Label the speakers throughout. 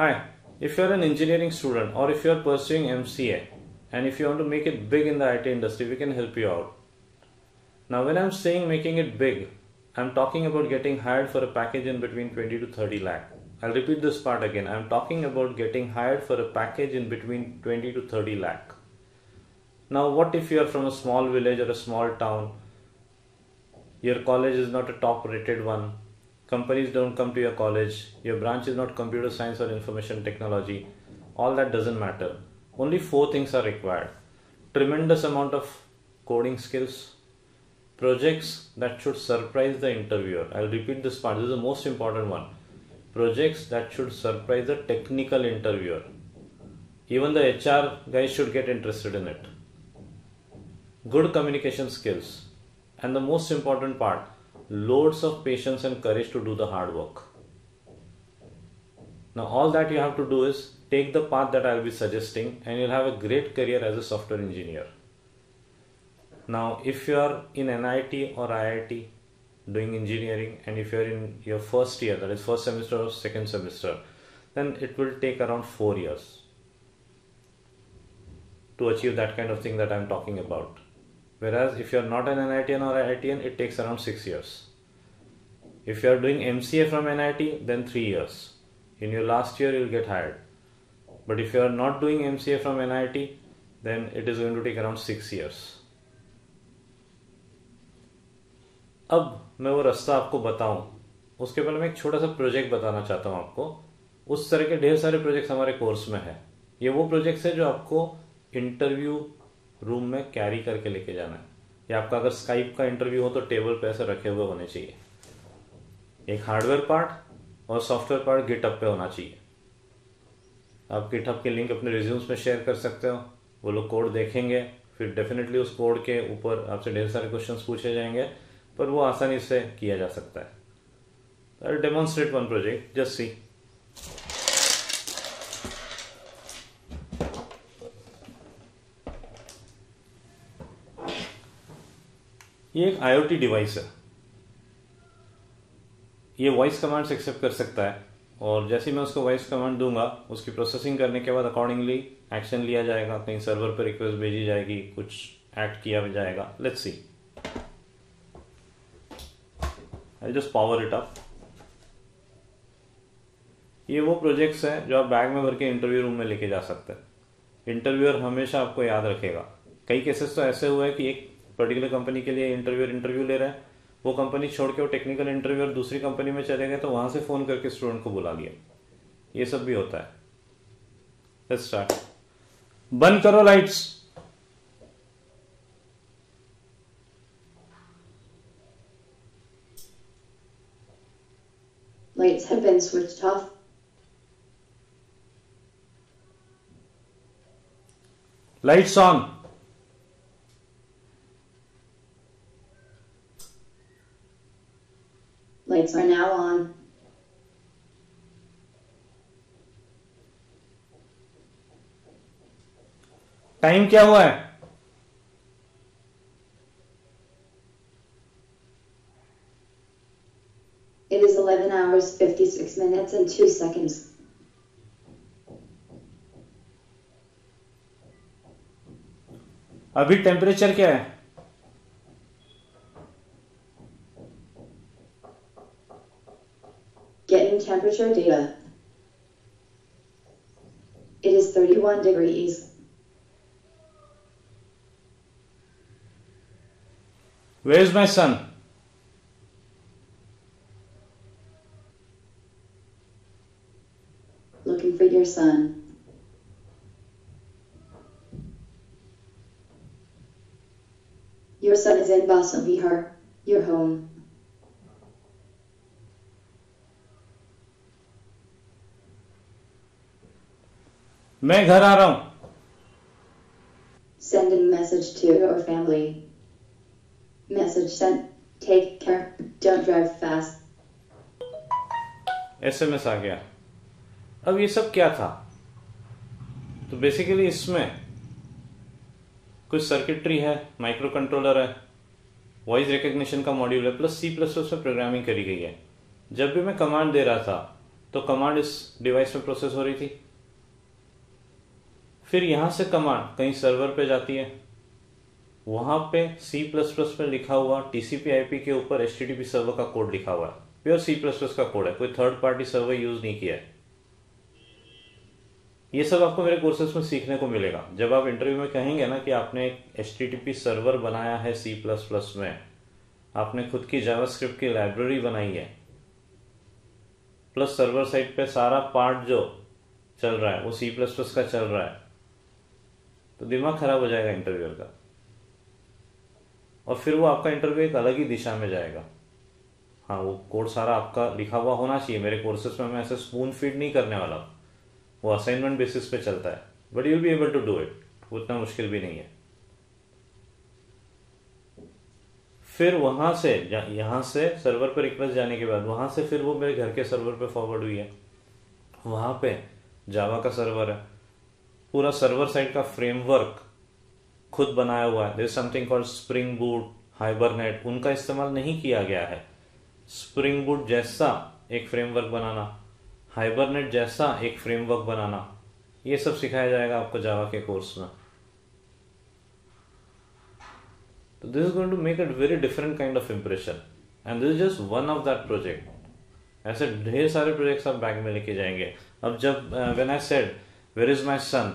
Speaker 1: Hi, if you're an engineering student or if you're pursuing MCA and if you want to make it big in the IT industry, we can help you out. Now, when I'm saying making it big, I'm talking about getting hired for a package in between 20 to 30 lakh. I'll repeat this part again. I'm talking about getting hired for a package in between 20 to 30 lakh. Now, what if you're from a small village or a small town? Your college is not a top rated one. Companies don't come to your college. Your branch is not computer science or information technology. All that doesn't matter. Only 4 things are required. Tremendous amount of coding skills. Projects that should surprise the interviewer. I'll repeat this part. This is the most important one. Projects that should surprise the technical interviewer. Even the HR guys should get interested in it. Good communication skills. And the most important part, loads of patience and courage to do the hard work. Now all that you have to do is take the path that I'll be suggesting and you'll have a great career as a software engineer. Now if you are in NIT or IIT doing engineering and if you're in your first year, that is first semester or second semester, then it will take around 4 years to achieve that kind of thing that I'm talking about. Whereas if you're not an NITian or IITian, it takes around 6 years. If you're doing MCA from NIT, then 3 years. In your last year, you'll get hired. But if you're not doing MCA from NIT, then it is going to take around 6 years. अब मैं वो रास्ता आपको बताऊं, उसके पहले मैं एक छोटा सा प्रोजेक्ट बताना चाहता हूं आपको. उस तरह के ढेर सारे प्रोजेक्ट्स हमारे कोर्स में है. ये वो प्रोजेक्ट्स है जो आपको इंटरव्यू रूम में कैरी करके लेके जाना है. या आपका अगर स्काइप का इंटरव्यू हो तो टेबल पे ऐसे रखे हुए होने चाहिए. एक हार्डवेयर पार्ट और सॉफ्टवेयर पार्ट गिटहब पे होना चाहिए. आप गिटहब के लिंक अपने रिज्यूम्स में शेयर कर सकते हो. वो लोग कोड देखेंगे, फिर डेफिनेटली उस कोड के ऊपर आपसे ढेर सारे क्वेश्चंस पूछे जाएंगे, पर वो आसानी से किया जा सकता है. I demonstrate one project, just see. ये एक IoT डिवाइस है. ये वॉइस कमांड्स एक्सेप्ट कर सकता है और जैसे ही मैं उसको वॉइस कमांड दूंगा, उसकी प्रोसेसिंग करने के बाद अकॉर्डिंगली एक्शन लिया जाएगा. कहीं सर्वर पर रिक्वेस्ट भेजी जाएगी, कुछ एक्ट किया जाएगा. Let's see. I just power it up. ये वो प्रोजेक्ट्स हैं जो आप बैग में भर के इंटरव्यू रूम में लेके जा सकते हैं. इंटरव्यूअर हमेशा आपको याद रखेगा. कई केसेस तो ऐसे हुए हैं कि एक पर्टिकुलर कंपनी के लिए इंटरव्यू ले रहे हैं, वो कंपनी छोड़ के वो टेक्निकल इंटरव्यूअर दूसरी कंपनी में चले गए तो वहां से फोन करके स्टूडेंट को बुला लिया. ये सब भी होता है. Let's start. बंद करो lights.
Speaker 2: Lights have been switched off.
Speaker 1: Lights on.
Speaker 2: Lights are now on.
Speaker 1: Time क्या हुआ है?
Speaker 2: It is 11 hours 56 minutes and 2 seconds.
Speaker 1: अभी टेम्परेचर क्या है?
Speaker 2: Getting temperature data. It is 31 degrees.
Speaker 1: Where is my son?
Speaker 2: Looking for your son. Your son is in Basel Bihar, your home.
Speaker 1: मैं घर आ रहा हूं.
Speaker 2: Send a message to your family. Message sent. Take care. Don't drive fast.
Speaker 1: SMS आ गया. अब ये सब क्या था? तो बेसिकली इसमें कुछ सर्किटरी है, माइक्रो कंट्रोलर है, वॉइस रिकग्निशन का मॉड्यूल है, प्लस C++ में प्रोग्रामिंग करी गई है. जब भी मैं कमांड दे रहा था तो कमांड इस डिवाइस में प्रोसेस हो रही थी। फिर यहां से कमांड कहीं सर्वर पे जाती है, वहां पे C++ में लिखा हुआ TCP/IP के ऊपर HTTP सर्वर का कोड लिखा हुआ है, प्योर C++ का कोड है, कोई थर्ड पार्टी सर्वर यूज नहीं किया है। ये सब आपको मेरे कोर्सेस में सीखने को मिलेगा। जब आप इंटरव्यू में कहेंगे ना कि आपने एक HTTP सर्वर बनाया है C++ में, आपने खुद की जावास्क्रिप्ट की लाइब्रेरी बनाई है, प्लस सर्वर साइड पे सारा पार्ट जो चल रहा है वो C++ का चल रहा है, तो दिमाग खराब हो जाएगा इंटरव्यूअर का, और फिर वो आपका इंटरव्यू एक अलग ही दिशा में जाएगा। हाँ, वो कोड सारा आपका लिखा हुआ होना चाहिए। मेरे कोर्सेस में मैं ऐसे स्पून फीड नहीं करने वाला, वो असाइनमेंट बेसिस पे चलता है, but you will be able to do it, उतना मुश्किल भी नहीं है। फिर वहां से यहां से सर्वर पर रिक्वेस्ट जाने के बाद वहां से फिर वो मेरे घर के सर्वर पे फॉरवर्ड हुई है। वहां पे जावा का सर्वर है, पूरा सर्वर साइड का फ्रेमवर्क खुद बनाया हुआ है। There is something called spring boot, hibernate, उनका इस्तेमाल नहीं किया गया है। स्प्रिंग बूट जैसा एक फ्रेमवर्क बनाना, हाइबरनेट जैसा एक फ्रेमवर्क बनाना, ये सब सिखाया जाएगा आपको जावा के कोर्स में। तो this is going to make a very different kind of impression, and this is just one of that project. ऐसे ढेर सारे प्रोजेक्ट्स आप बैग में लेके जाएंगे। अब जब when I said where is my son,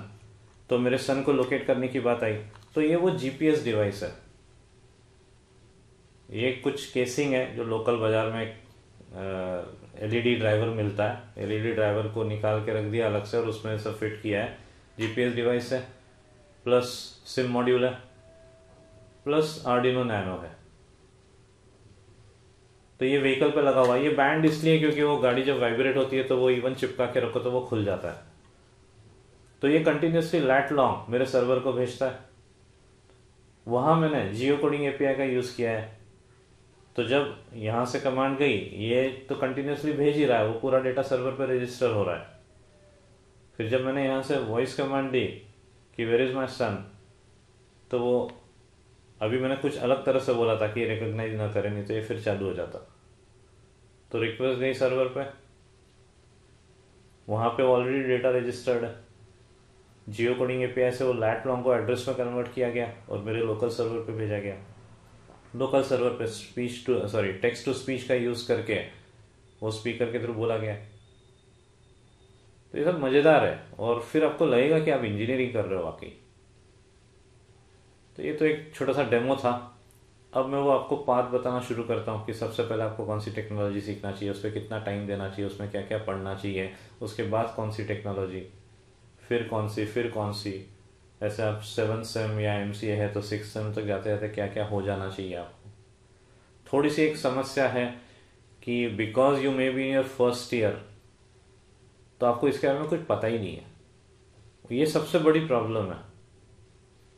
Speaker 1: तो मेरे सन को लोकेट करने की बात आई, तो ये वो जीपीएस डिवाइस है। ये कुछ केसिंग है जो लोकल बाजार में एलईडी ड्राइवर मिलता है, एलईडी ड्राइवर को निकाल के रख दिया अलग से और उसमें सब फिट किया है। जीपीएस डिवाइस है, प्लस सिम मॉड्यूल है, प्लस आर्डिनो नैनो है। तो ये व्हीकल पे लगा हुआ है। ये बैंड इसलिए क्योंकि वो गाड़ी जब वाइब्रेट होती है तो वो इवन चिपका के रखो तो वो खुल जाता है। तो ये कंटिन्यूसली लैट लॉन्ग मेरे सर्वर को भेजता है। वहां मैंने जियो कोडिंग एपीआई का यूज किया है, तो जब यहां से कमांड गई, ये तो कंटिन्यूसली भेज ही रहा है, वो पूरा डेटा सर्वर पर रजिस्टर हो रहा है। फिर जब मैंने यहां से वॉइस कमांड दी कि वेयर इज माय सन, तो वो अभी मैंने कुछ अलग तरह से बोला था कि रिकॉग्नाइज ना करे, नहीं तो ये फिर चालू हो जाता। तो रिक्वेस्ट गई सर्वर पे, वहां पे ऑलरेडी डेटा रजिस्टर्ड है। जियो कोडिंग एपीआई से वो लैट लॉन्ग को एड्रेस में कन्वर्ट किया गया और मेरे लोकल सर्वर पे भेजा गया। लोकल सर्वर पे टेक्स्ट टू स्पीच का यूज करके वो स्पीकर के थ्रू बोला गया। तो ये सब मजेदार है, और फिर आपको लगेगा कि आप इंजीनियरिंग कर रहे हो वाकई। तो ये तो एक छोटा सा डेमो था। अब मैं वो आपको पाथ बताना शुरू करता हूँ कि सबसे पहले आपको कौन सी टेक्नोलॉजी सीखना चाहिए, उस पर कितना टाइम देना चाहिए, उसमें क्या क्या पढ़ना चाहिए, उसके बाद कौन सी टेक्नोलॉजी, फिर कौन सी। ऐसे आप 7th सेम या एमसीए है तो 6th सेम तक जाते जाते क्या क्या हो जाना चाहिए आपको। थोड़ी सी एक समस्या है कि because you may be in your first year, तो आपको इसके बारे में कुछ पता ही नहीं है। ये सबसे बड़ी प्रॉब्लम है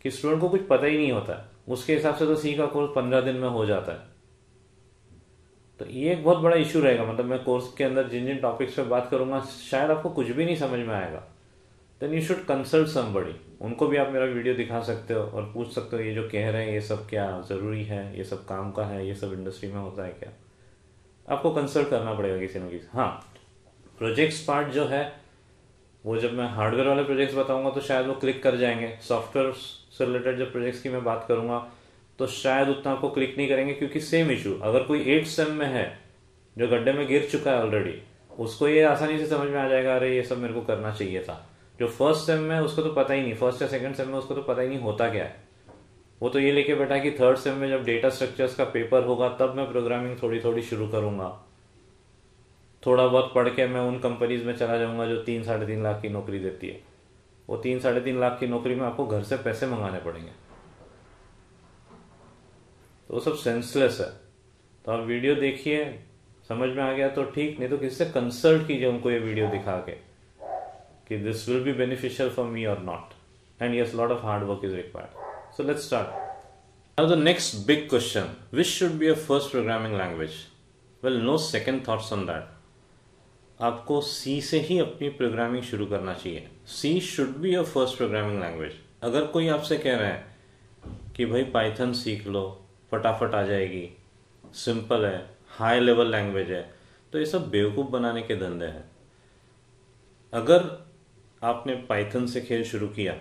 Speaker 1: कि स्टूडेंट को कुछ पता ही नहीं होता है। उसके हिसाब से तो सी का कोर्स 15 दिन में हो जाता है। तो ये एक बहुत बड़ा इशू रहेगा। मतलब मैं कोर्स के अंदर जिन जिन टॉपिक्स पे बात करूंगा शायद आपको कुछ भी नहीं समझ में आएगा। Then you should consult somebody. उनको भी आप मेरा वीडियो दिखा सकते हो और पूछ सकते हो ये जो कह रहे हैं ये सब क्या जरूरी है, ये सब काम का है, ये सब इंडस्ट्री में होता है क्या। आपको कंसल्ट करना पड़ेगा किसी न किसी। हाँ, प्रोजेक्ट्स पार्ट जो है वो जब मैं हार्डवेयर वाले प्रोजेक्ट्स बताऊंगा तो शायद वो क्लिक कर जाएंगे। सॉफ्टवेयर से रिलेटेड जब प्रोजेक्ट्स की मैं बात करूंगा तो शायद उतना आपको क्लिक नहीं करेंगे, क्योंकि सेम इशू अगर कोई 8th सेम में है जो गड्ढे में गिर चुका है ऑलरेडी, उसको ये आसानी से समझ में आ जाएगा अरे ये सब मेरे को करना चाहिए था। जो फर्स्ट सेम में उसको तो पता ही नहीं, फर्स्ट या सेकंड सेम में उसको तो पता ही नहीं होता क्या है। वो तो ये लेके बैठा कि 3rd सेम में जब डेटा स्ट्रक्चर्स का पेपर होगा तब मैं प्रोग्रामिंग थोड़ी थोड़ी शुरू करूंगा, थोड़ा बहुत पढ़ के मैं उन कंपनीज में चला जाऊंगा जो 3-3.5 लाख की नौकरी देती है। वो 3-3.5 लाख की नौकरी में आपको घर से पैसे मंगाने पड़ेंगे, तो वो सब सेंसलेस है। तो आप वीडियो देखिए, समझ में आ गया तो ठीक, नहीं तो किसी से कंसल्ट कीजिए उनको ये वीडियो दिखा के कि this will be beneficial for me और not, and yes lot of hard work is required. So let's start. Now the next big question, which should be your first programming language? Well, no second thoughts on that. आपको C से ही अपनी programming शुरू करना चाहिए। C should be your first programming language. अगर कोई आपसे कह रहा है कि भाई पाइथन सीख लो, फटाफट आ जाएगी, सिंपल है, हाई लेवल लैंग्वेज है, तो ये सब बेवकूफ़ बनाने के धंधे हैं। अगर आपने पाइथन से खेल शुरू किया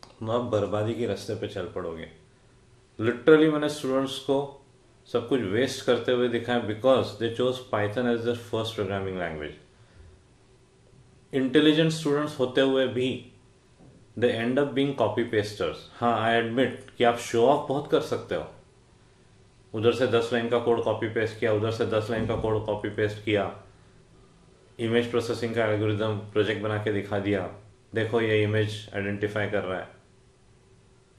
Speaker 1: तो आप बर्बादी के रास्ते पे चल पड़ोगे। लिटरली मैंने स्टूडेंट्स को सब कुछ वेस्ट करते हुए देखा है because they chose Python as their first programming language. Intelligent students होते हुए भी they end up being copy pasters. हाँ, आई एडमिट कि आप शो ऑफ बहुत कर सकते हो, उधर से 10 लाइन का कोड कॉपी पेस्ट किया, उधर से 10 लाइन का कोड कॉपी पेस्ट किया, इमेज प्रोसेसिंग का एल्गोरिदम प्रोजेक्ट बना के दिखा दिया, देखो ये इमेज आइडेंटिफाई कर रहा है।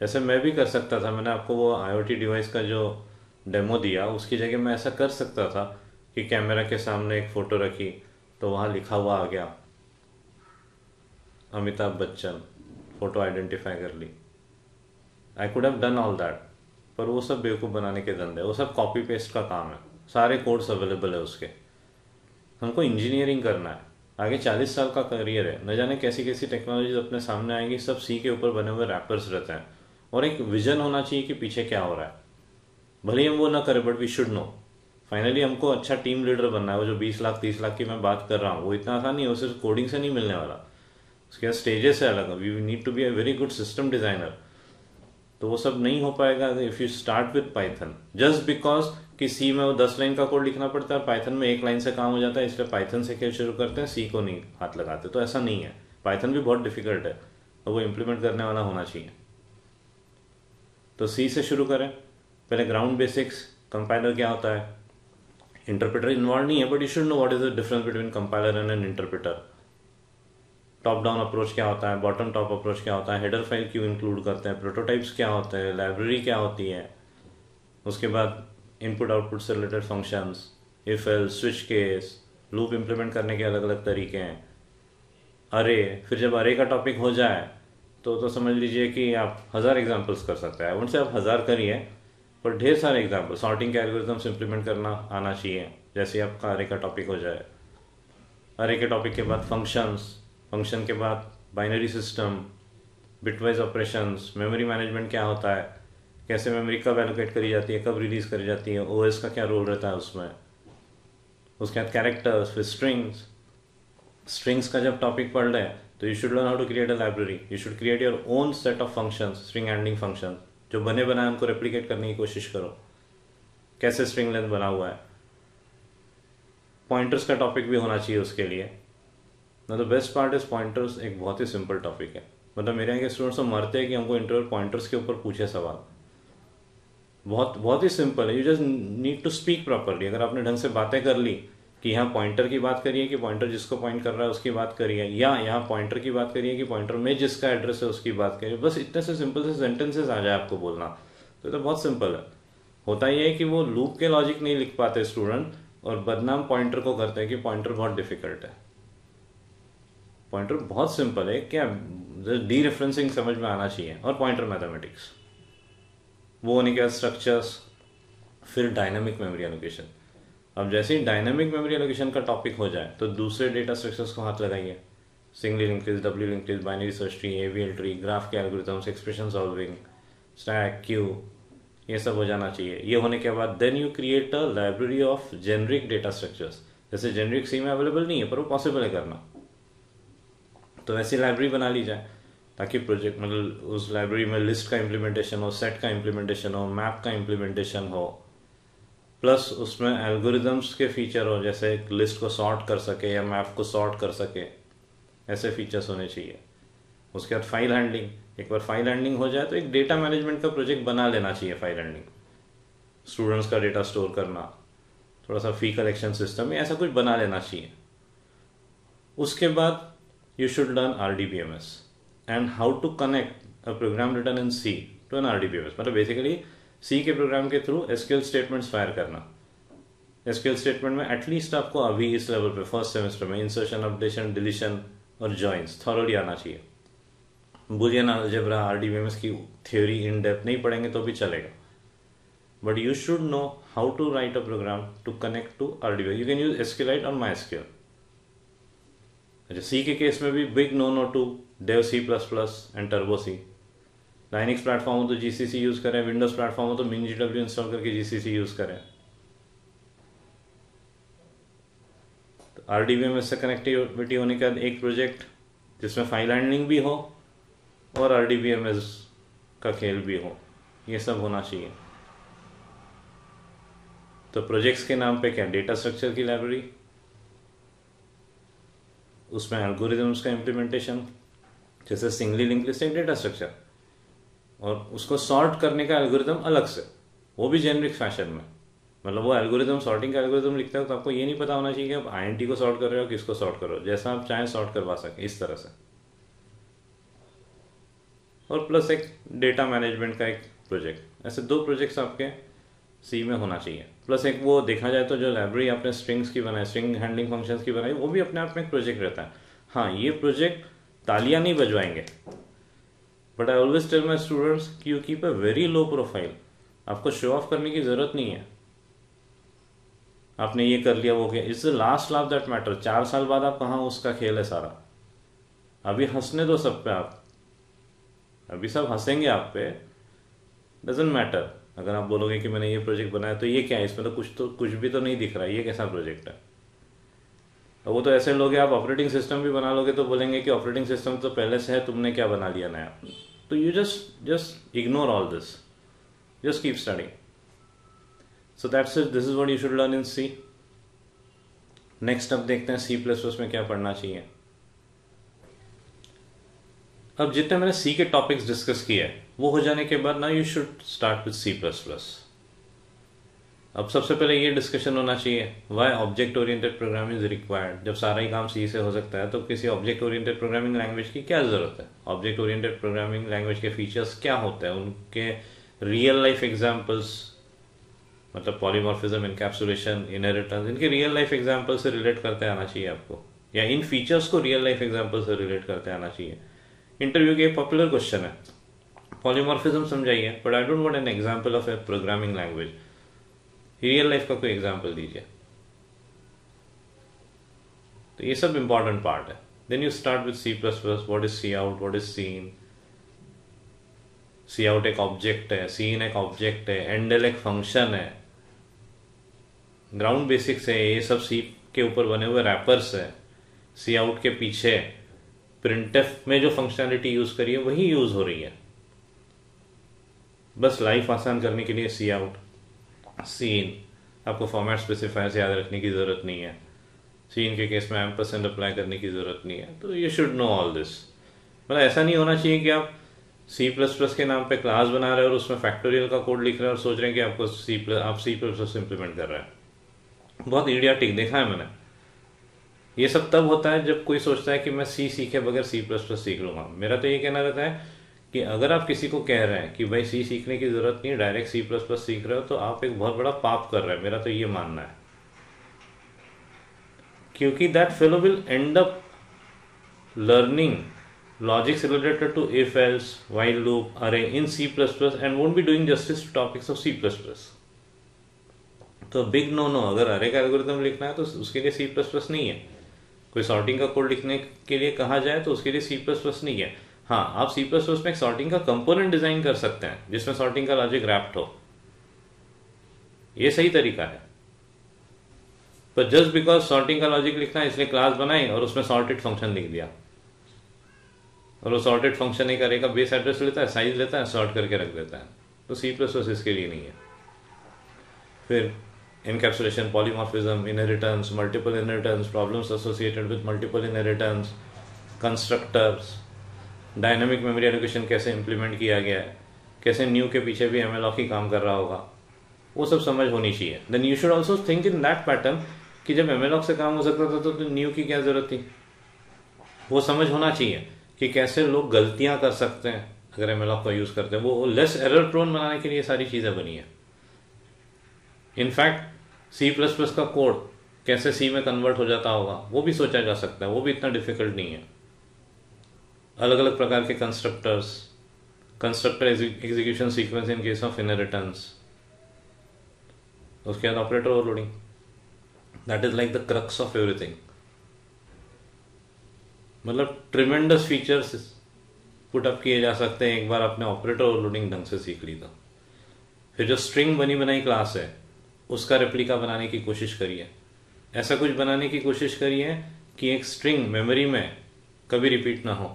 Speaker 1: जैसे मैं भी कर सकता था, मैंने आपको वो आईओटी डिवाइस का जो डेमो दिया उसकी जगह मैं ऐसा कर सकता था कि कैमरा के सामने एक फ़ोटो रखी तो वहाँ लिखा हुआ आ गया अमिताभ बच्चन, फ़ोटो आइडेंटिफाई कर ली। I could have done all that, पर वो सब बेवकूफ़ बनाने के धंधे, वो सब कॉपी पेस्ट का काम है, सारे कोड्स अवेलेबल है उसके। हमको इंजीनियरिंग करना है, आगे 40 साल का करियर है, न जाने कैसी कैसी टेक्नोलॉजीज अपने सामने आएंगी, सब सी के ऊपर बने हुए रैपर्स रहते हैं और एक विजन होना चाहिए कि पीछे क्या हो रहा है। भले ही हम वो ना करें but we should know. Finally हमको अच्छा टीम लीडर बनना है। वो जो 20 लाख 30 लाख की मैं बात कर रहा हूँ वो इतना आसान नहीं है, वो सिर्फ कोडिंग से नहीं मिलने वाला, उसके स्टेजेस है अलग। We need to be a very good system designer. तो वो सब नहीं हो पाएगा if you start with Python just because कि सी में वो 10 लाइन का कोड लिखना पड़ता है, पाइथन में 1 लाइन से काम हो जाता है, इसलिए पाइथन से खेल शुरू करते हैं, सी को नहीं हाथ लगाते। तो ऐसा नहीं है, पाइथन भी बहुत डिफिकल्ट है और वो इम्प्लीमेंट करने वाला होना चाहिए। तो सी से शुरू करें, पहले ग्राउंड बेसिक्स, कंपाइलर क्या होता है, इंटरप्रेटर इन्वॉल्व नहीं है but you should know what is the difference between compiler and N interpreter. Top down approach क्या होता है, बॉटम टॉप अप्रोच क्या होता है, हेडर फाइल क्यों इंक्लूड करते हैं, प्रोटोटाइप्स क्या होते हैं, लाइब्रेरी क्या होती है, उसके बाद इनपुट आउटपुट से related functions, if else, switch case, loop implement करने के अलग अलग तरीके हैं, अरे। फिर जब अरे का टॉपिक हो जाए तो समझ लीजिए कि आप 1000 एग्जाम्पल्स कर सकते हैं। उनसे आप 1000 करिए पर ढेर सारे एग्जाम्पल, सॉर्टिंग के एल्गोरिथम्स इंप्लीमेंट करना आना चाहिए जैसे आपका अरे का टॉपिक हो जाए। अरे के टॉपिक के बाद फंक्शंस, फंक्शन के बाद binary system, bitwise operations, memory management क्या होता है, कैसे मेमोरी कब एलोकेट करी जाती है, कब रिलीज करी जाती है, ओएस का क्या रोल रहता है उसमें। उसके बाद कैरेक्टर्स, फिर स्ट्रिंग्स। स्ट्रिंग्स का जब टॉपिक पढ़ रहे हैं तो you should learn how to create a library, you should create your own set of functions, string handling function, जो बने बनाए उनको रेप्लिकेट करने की कोशिश करो, कैसे स्ट्रिंग लेंथ बना हुआ है। पॉइंटर्स का टॉपिक भी होना चाहिए उसके लिए। ना the best part is pointers एक बहुत ही सिंपल टॉपिक है, मतलब मेरे यहाँ के स्टूडेंट्स तो मरते हैं कि हमको इंटरव्यू पॉइंटर्स के ऊपर पूछे सवाल। बहुत बहुत ही सिंपल है, you just need to speak properly. अगर आपने ढंग से बातें कर ली कि यहाँ पॉइंटर की बात करिए कि पॉइंटर जिसको पॉइंट कर रहा है उसकी बात करिए, या यहाँ पॉइंटर की बात करिए कि पॉइंटर में जिसका एड्रेस है उसकी बात करिए, बस इतने से सिंपल से सेंटेंसेस आ जाए आपको बोलना, तो ये तो बहुत सिंपल है। होता ये है कि वो लूप के लॉजिक नहीं लिख पाते स्टूडेंट और बदनाम पॉइंटर को करते हैं कि पॉइंटर बहुत डिफिकल्ट है। पॉइंटर बहुत सिंपल है, क्या डी रेफरेंसिंग समझ में आना चाहिए, और पॉइंटर मैथमेटिक्स वो होने के बाद स्ट्रक्चर्स, फिर डायनामिक मेमोरी एलोकेशन। अब जैसे ही डायनामिक मेमोरी एलोकेशन का टॉपिक हो जाए तो दूसरे डेटा स्ट्रक्चर्स को हाथ लगाइए, singly linked list, doubly linked list, binary search tree, AVL tree, graph के algorithms, expression solving, stack, queue, ये सब हो जाना चाहिए। ये होने के बाद then you create a library of generic data structures. जैसे जेनरिक सी में अवेलेबल नहीं है पर वो पॉसिबल है करना, तो ऐसी लाइब्रेरी बना ली जाए ताकि प्रोजेक्ट मतलब उस लाइब्रेरी में लिस्ट का इम्प्लीमेंटेशन हो, सेट का इम्प्लीमेंटेशन हो, मैप का इम्प्लीमेंटेशन हो, प्लस उसमें एल्गोरिदम्स के फीचर हो, जैसे एक लिस्ट को सॉर्ट कर सके या मैप को सॉर्ट कर सके, ऐसे फीचर्स होने चाहिए। उसके बाद फाइल हैंडलिंग, एक बार फाइल हैंडलिंग हो जाए तो एक डेटा मैनेजमेंट का प्रोजेक्ट बना लेना चाहिए। फाइल हैंडलिंग, स्टूडेंट्स का डेटा स्टोर करना, थोड़ा सा फी कलेक्शन सिस्टम, ऐसा कुछ बना लेना चाहिए। उसके बाद you should learn RDBMS and how to connect a program written in C to an RDBMS। मतलब बेसिकली सी के प्रोग्राम के थ्रू SQL स्टेटमेंट्स फायर करना। SQL स्टेटमेंट में एटलीस्ट आपको अभी इस लेवल पे फर्स्ट सेमेस्टर में इंसर्शन, अपडेशन, डिलीशन और जॉइंस थॉरोली आना चाहिए। बुलियन अलजेब्रा, RDBMS की थ्योरी इन डेप्थ नहीं पढ़ेंगे तो भी चलेगा, but you should know how to right a program to connect to RDBMS। You can use SQLite और MySQL। अच्छा, सी के केस में भी big no to Dev C++ and Turbo C. Linux platform हो तो GCC यूज करें, Windows platform हो तो MinGW इंस्टॉल करके GCC यूज करें। तो RDBMS से कनेक्टिविटी होने के बाद एक प्रोजेक्ट जिसमें फाइल हैंडलिंग भी हो और RDBMS का खेल भी हो, ये सब होना चाहिए। तो प्रोजेक्ट्स के नाम पे क्या, डेटा स्ट्रक्चर की लाइब्रेरी, उसमें एल्गोरिथम्स का इम्प्लीमेंटेशन, जैसे सिंगली लिंक लिस्ट एक डेटा स्ट्रक्चर, और उसको सॉर्ट करने का एल्गोरिथम अलग से, वो भी जेनरिक फैशन में। मतलब वो एल्गोरिथम, सॉर्टिंग का एल्गोरिथम लिखते हो तो आपको ये नहीं पता होना चाहिए कि आप INT को सॉर्ट कर रहे हो, किसको सॉर्ट कर रहे हो, जैसा आप चाहें सॉर्ट करवा सकें इस तरह से। और प्लस एक डेटा मैनेजमेंट का एक प्रोजेक्ट, ऐसे 2 प्रोजेक्ट्स आपके सी में होना चाहिए। प्लस एक वो देखा जाए तो जो लाइब्रेरी आपने स्ट्रिंग्स की बनाई, स्ट्रिंग हैंडलिंग फंक्शंस की बनाई, वो भी अपने आप में एक प्रोजेक्ट रहता है। हाँ, ये प्रोजेक्ट तालियां नहीं बजवाएंगे, but I always tell my students कि you keep a very low profile. आपको शो ऑफ करने की जरूरत नहीं है, आपने ये कर लिया वो किया, इट्स द लास्ट लाभ दैट मैटर। 4 साल बाद आप कहाँ, उसका खेल है सारा। अभी हंसने दो सब पे, आप अभी सब हंसेंगे आप पे, डजेंट मैटर। अगर आप बोलोगे कि मैंने ये प्रोजेक्ट बनाया तो ये क्या है, इसमें तो कुछ भी तो नहीं दिख रहा, ये कैसा प्रोजेक्ट है। और वो तो ऐसे लोग हैं, आप ऑपरेटिंग सिस्टम भी बना लोगे तो बोलेंगे कि ऑपरेटिंग सिस्टम तो पहले से है, तुमने क्या बना लिया नया। तो you just ignore all this, just keep studying. So that's it, this is what you should learn in C. Next अब देखते हैं C++ में क्या पढ़ना चाहिए। अब जितने मैंने सी के टॉपिक्स डिस्कस किए वो हो जाने के बाद ना you should start with C++। अब सबसे पहले ये डिस्कशन होना चाहिए, why object oriented programming is required. जब सारा ही काम सी से हो सकता है तो किसी ऑब्जेक्ट ओरिएंटेड प्रोग्रामिंग लैंग्वेज की क्या जरूरत है। ऑब्जेक्ट ओरिएंटेड प्रोग्रामिंग लैंग्वेज के फीचर्स क्या होते हैं, उनके रियल लाइफ एग्जाम्पल्स, मतलब पॉलीमॉर्फिज्म, इनकैप्सुलेशन, इनहेरिटेंस, इनके रियल लाइफ एग्जाम्पल से रिलेट करते आना चाहिए आपको, या इन फीचर्स को रियल लाइफ एग्जाम्पल से रिलेट करते आना चाहिए। इंटरव्यू के एक पॉपुलर क्वेश्चन है, पॉलीमॉर्फिज्म समझाइए, but I don't want an example of A programming language, real life का कोई एग्जांपल दीजिए। तो ये सब इंपॉर्टेंट पार्ट है। Then you start with C++, what is cout, what is cin. Cout एक ऑब्जेक्ट है, सीन एक ऑब्जेक्ट है, एंडल एक फंक्शन है। ग्राउंड बेसिक्स है, ये सब सी के ऊपर बने हुए रैपर्स है। सी आउट के पीछे प्रिंटफ में जो फंक्शनैलिटी यूज करी है वही यूज हो रही है, बस लाइफ आसान करने के लिए सी आउट। सीन, आपको फॉर्मेट स्पेसिफायर से याद रखने की जरूरत नहीं है, सीन के केस में एम्परसेंड अप्लाई करने की जरूरत नहीं है। तो you should know all this. मतलब ऐसा नहीं होना चाहिए कि आप C++ के नाम पे क्लास बना रहे हो और उसमें फैक्टोरियल का कोड लिख रहे हो और सोच रहे हैं कि आपको आप C++ इम्प्लीमेंट कर रहे हैं। बहुत इडियाटिक देखा है मैंने। ये सब तब होता है जब कोई सोचता है कि मैं सी सीखे बगैर C++ सीख लूंगा। मेरा तो ये कहना रहता है कि अगर आप किसी को कह रहे हैं कि भाई सी सीखने की जरूरत नहीं, डायरेक्ट C++ सीख रहे हो, तो आप एक बहुत बड़ा पाप कर रहे हैं। मेरा तो ये मानना है, क्योंकि that fellow will end up learning logics related to if else, while loop, array in C++ and won't be doing justice to topics of C++. तो बिग नो नो, अगर अरे का एल्गोरिथम लिखना है तो उसके लिए C++ नहीं है। कोई सॉर्टिंग का कोड लिखने के लिए कहा जाए तो उसके लिए C++ नहीं है। हाँ, आप C++ में एक सॉर्टिंग का कंपोनेंट डिजाइन कर सकते हैं जिसमें सॉर्टिंग का लॉजिक रैप्ड हो, ये सही तरीका है। पर जस्ट बिकॉज सॉर्टिंग का लॉजिक लिखना है इसलिए क्लास बनाई और उसमें सॉर्टेड फंक्शन लिख दिया, और वो सॉर्टेड फंक्शन ही करेगा, बेस एड्रेस लेता है, साइज लेता है, सॉर्ट करके रख देता है। तो C++ इसके लिए नहीं है। फिर encapsulation, polymorphism, inheritance, multiple inheritance, problems associated with multiple inheritance, constructors, dynamic memory allocation कैसे इंप्लीमेंट किया गया है, कैसे न्यू के पीछे भी एमएलओ ही काम कर रहा होगा, वो सब समझ होनी चाहिए। Then you should also think in that pattern कि जब एमएलओ से काम हो सकता था तो न्यू की क्या जरूरत थी। वो समझ होना चाहिए कि कैसे लोग गलतियां कर सकते हैं अगर एमएलओ का यूज करते हैं। वो लेस एरर प्रोन बनाने के लिए सारी चीजें बनी है। इनफैक्ट C++ का कोड कैसे सी में कन्वर्ट हो जाता होगा वो भी सोचा जा सकता है, वो भी इतना डिफिकल्ट नहीं है। अलग अलग प्रकार के constructors, constructor execution sequence in case of inheritance, उसके बाद operator overloading, that is like the crux of everything. मतलब ट्रिमेंडस फीचर्स पुट अप किए जा सकते हैं एक बार आपने ऑपरेटर ओवरलोडिंग ढंग से सीख ली तो। फिर जो स्ट्रिंग बनी बनाई क्लास है उसका रेप्लिका बनाने की कोशिश करिए। ऐसा कुछ बनाने की कोशिश करिए कि एक स्ट्रिंग मेमोरी में कभी रिपीट ना हो।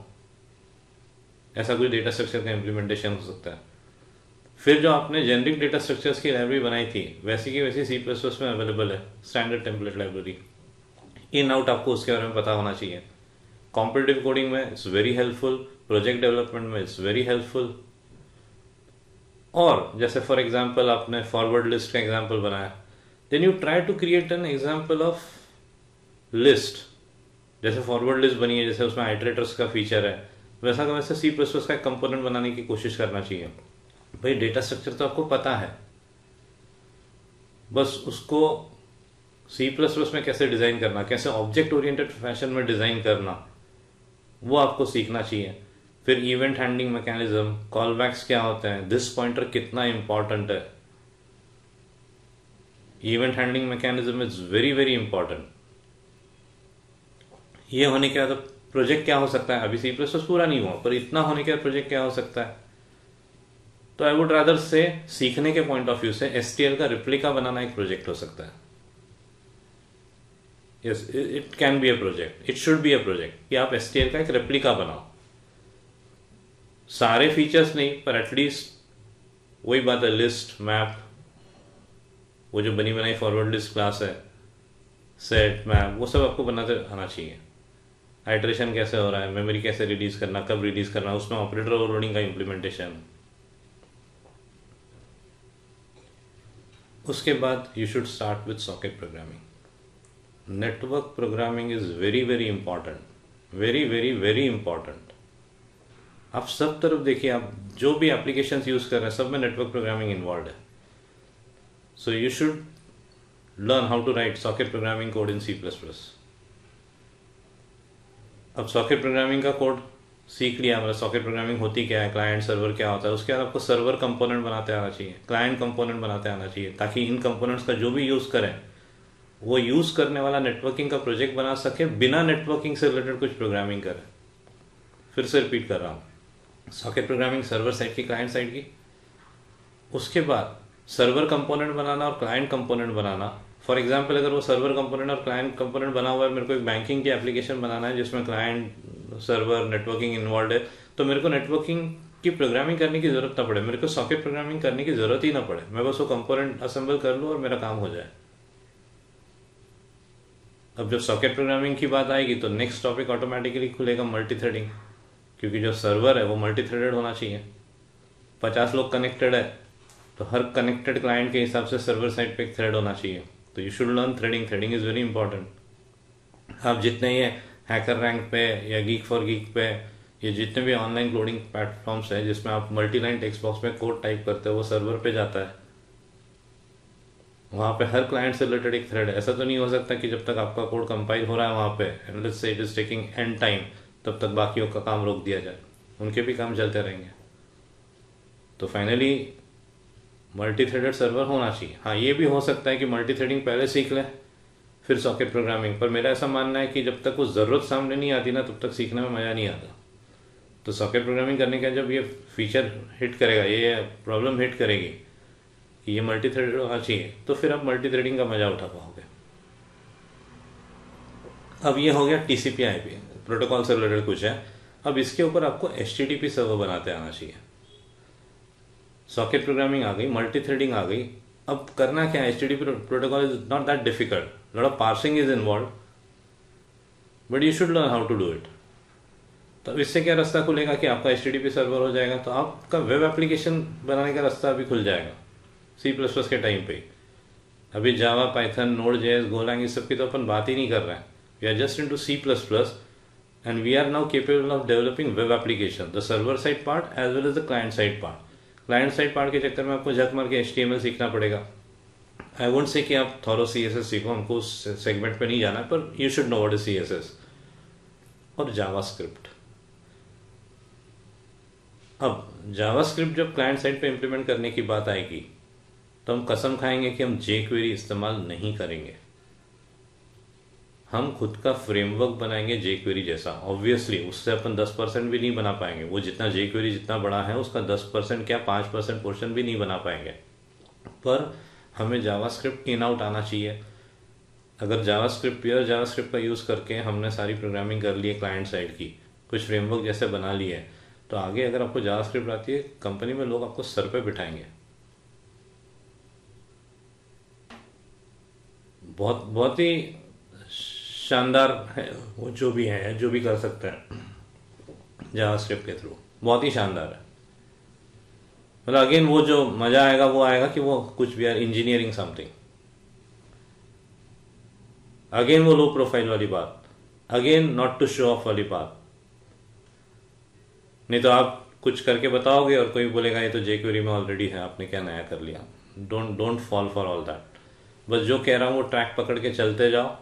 Speaker 1: ऐसा कुछ डेटा स्ट्रक्चर का इम्प्लीमेंटेशन हो सकता है। फिर जो आपने जेनरिक डेटा स्ट्रक्चर्स की लाइब्रेरी बनाई थी वैसी की वैसी C++ में अवेलेबल है, standard template library. In out आपको उसके बारे में पता होना चाहिए। कॉम्पिटिटिव कोडिंग में it's very helpful, project development में इट्स वेरी हेल्पफुल। और जैसे फॉर एग्जांपल आपने फॉरवर्ड लिस्ट का एग्जांपल बनाया, then you try to create an example of list. जैसे फॉरवर्ड लिस्ट बनी है, जैसे उसमें आइटरेटर्स का फीचर है, वैसा का वैसे C++ का एक कंपोनेंट बनाने की कोशिश करना चाहिए। भाई डेटा स्ट्रक्चर तो आपको पता है, बस उसको C++ में कैसे डिजाइन करना, कैसे ऑब्जेक्ट ओरिएंटेड फैशन में डिजाइन करना, वो आपको सीखना चाहिए। फिर इवेंट हैंडलिंग मैकेनिज्म, कॉलबैक्स क्या होते हैं, दिस पॉइंटर कितना इंपॉर्टेंट है। Event handling mechanism is very very important. ये होने के बाद प्रोजेक्ट क्या हो सकता है, अभी C++ पूरा नहीं हुआ, पर इतना होने के बाद प्रोजेक्ट क्या हो सकता है। तो आई वुड रादर से सीखने के पॉइंट ऑफ व्यू से STL का रिप्लिका बनाना एक प्रोजेक्ट हो सकता है। Yes, it can be a project, it should be a project कि आप STL का एक रेप्लिका बनाओ। सारे फीचर्स नहीं, पर एटलीस्ट वही बात है, लिस्ट, मैप, वो जो बनी बनाई फॉरवर्ड लिस्ट क्लास है, सेट, मैप, वो सब आपको बनाते आना चाहिए। आइटरेशन कैसे हो रहा है, मेमोरी कैसे रिलीज करना, कब रिलीज करना, उसमें ऑपरेटर ओवरलोडिंग का इम्प्लीमेंटेशन। उसके बाद you should start with socket programming. Network programming is very very important, very very very important. आप सब तरफ देखिए, आप जो भी एप्लीकेशंस यूज कर रहे हैं सब में नेटवर्क प्रोग्रामिंग इन्वॉल्व है। So you should learn how to write socket programming code in C++। अब सॉकेट प्रोग्रामिंग का कोड सीख लिया, मतलब सॉकेट प्रोग्रामिंग होती क्या है, क्लाइंट सर्वर क्या होता है, उसके बाद आपको सर्वर कंपोनेंट बनाते आना चाहिए, क्लाइंट कंपोनेंट बनाते आना चाहिए, ताकि इन कंपोनेंट्स का जो भी यूज करें वो यूज करने वाला नेटवर्किंग का प्रोजेक्ट बना सके, बिना नेटवर्किंग से रिलेटेड कुछ प्रोग्रामिंग करे। फिर से रिपीट कर रहा हूँ, सॉकेट प्रोग्रामिंग सर्वर साइड की, क्लाइंट साइड की। उसके बाद सर्वर कंपोनेंट बनाना और client component banana. For example अगर वो सर्वर कंपोनेंट और क्लाइंट कंपोनेंट बना हुआ है, मेरे को एक बैंकिंग की एप्लीकेशन बनाना है जिसमें क्लाइंट, सर्वर, नेटवर्किंग इन्वॉल्व है, तो मेरे को नेटवर्किंग की प्रोग्रामिंग करने की जरूरत ना पड़े, मेरे को सॉकेट प्रोग्रामिंग करने की जरूरत ही ना पड़े, मैं बस वो कंपोनेंट असेंबल कर लूँ और मेरा काम हो जाए। अब जब सॉकेट प्रोग्रामिंग की बात आएगी तो नेक्स्ट टॉपिक ऑटोमेटिकली खुलेगा मल्टी थ्रेडिंग, क्योंकि जो सर्वर है वो मल्टी थ्रेडेड होना चाहिए। 50 लोग कनेक्टेड है तो हर कनेक्टेड क्लाइंट के हिसाब से सर्वर साइड पे एक थ्रेड होना चाहिए। तो you should learn threading, threading is very important. आप जितने ये हैकर रैंक पे या गीक फॉर गीक पे, ये जितने भी ऑनलाइन कोडिंग प्लेटफॉर्म्स हैं जिसमें आप मल्टी लाइन टेक्स्ट बॉक्स में कोड टाइप करते हो, वो सर्वर पे जाता है, वहां पे हर क्लाइंट से रिलेटेड एक थ्रेड है। ऐसा तो नहीं हो सकता कि जब तक आपका कोड कंपाइल हो रहा है वहां पे, and let's say it is taking and time, तब तक बाकियों का काम रोक दिया जाए, उनके भी काम चलते रहेंगे। तो फाइनली मल्टी थ्रेडेड सर्वर होना चाहिए। हाँ, ये भी हो सकता है कि मल्टी थ्रेडिंग पहले सीख लें फिर सॉकेट प्रोग्रामिंग, पर मेरा ऐसा मानना है कि जब तक वो जरूरत सामने नहीं आती ना तब तक सीखने में मजा नहीं आता। तो सॉकेट प्रोग्रामिंग करने का जब ये फीचर हिट करेगा, ये प्रॉब्लम हिट करेगी कि ये मल्टी थ्रेडेड होना चाहिए, तो फिर आप मल्टी थ्रेडिंग का मजा उठा पाओगे। अब ये हो गया TCP/IP प्रोटोकॉल से रिलेटेड कुछ है। अब इसके ऊपर आपको HTTP सर्वर बनाते आना चाहिए। सॉकेट प्रोग्रामिंग आ गई, मल्टी थ्रेडिंग आ गई, अब करना क्या है। HTTP protocol is not that difficult, lot of parsing is involve, but you should learn how to do it. तो इससे क्या रास्ता खुलेगा कि आपका HTTP सर्वर हो जाएगा, तो आपका वेब एप्लीकेशन बनाने का रास्ता भी खुल जाएगा C++ के टाइम पे। अभी जावा, पाइथन, नोड.js, गोलैंग, इस सब की तो अपन बात ही नहीं कर रहे हैं। We are just into C++ and we are now capable of developing web application, the server side part as well as the client side part. Client side part के चक्कर में आपको झक मार के HTML सीखना पड़ेगा। आई वोंट से कि आप थॉरो CSS सीखो, हमको उस सेगमेंट पे नहीं जाना है, पर you should know what is CSS और जावास्क्रिप्ट। अब जावास्क्रिप्ट जब क्लाइंट साइड पे इंप्लीमेंट करने की बात आएगी तो हम कसम खाएंगे कि हम jQuery इस्तेमाल नहीं करेंगे, हम खुद का फ्रेमवर्क बनाएंगे jQuery जैसा। ऑब्वियसली उससे अपन 10% भी नहीं बना पाएंगे, वो जितना jQuery जितना बड़ा है उसका 10% क्या 5% पोर्शन भी नहीं बना पाएंगे, पर हमें जावास्क्रिप्ट इन आउट आना चाहिए। अगर जावास्क्रिप्ट, प्योर जावास्क्रिप्ट का यूज़ करके हमने सारी प्रोग्रामिंग कर ली है क्लाइंट साइड की, कुछ फ्रेमवर्क जैसे बना लिए है, तो आगे अगर आपको जावास्क्रिप्ट आती है, कंपनी में लोग आपको सर पे बिठाएंगे। बहुत बहुत ही शानदार है वो, जो भी है, जो भी कर सकते हैं जावास्क्रिप्ट के थ्रू, बहुत ही शानदार है। मतलब अगेन वो जो मजा आएगा वो आएगा कि वो कुछ भी इंजीनियरिंग समथिंग, अगेन वो लो प्रोफाइल वाली बात, again not to show off वाली बात। नहीं तो आप कुछ करके बताओगे और कोई बोलेगा ये तो जेक्वेरी में ऑलरेडी है, आपने क्या नया कर लिया। Don't fall for all that. बस जो कह रहा हूं वो ट्रैक पकड़ के चलते जाओ,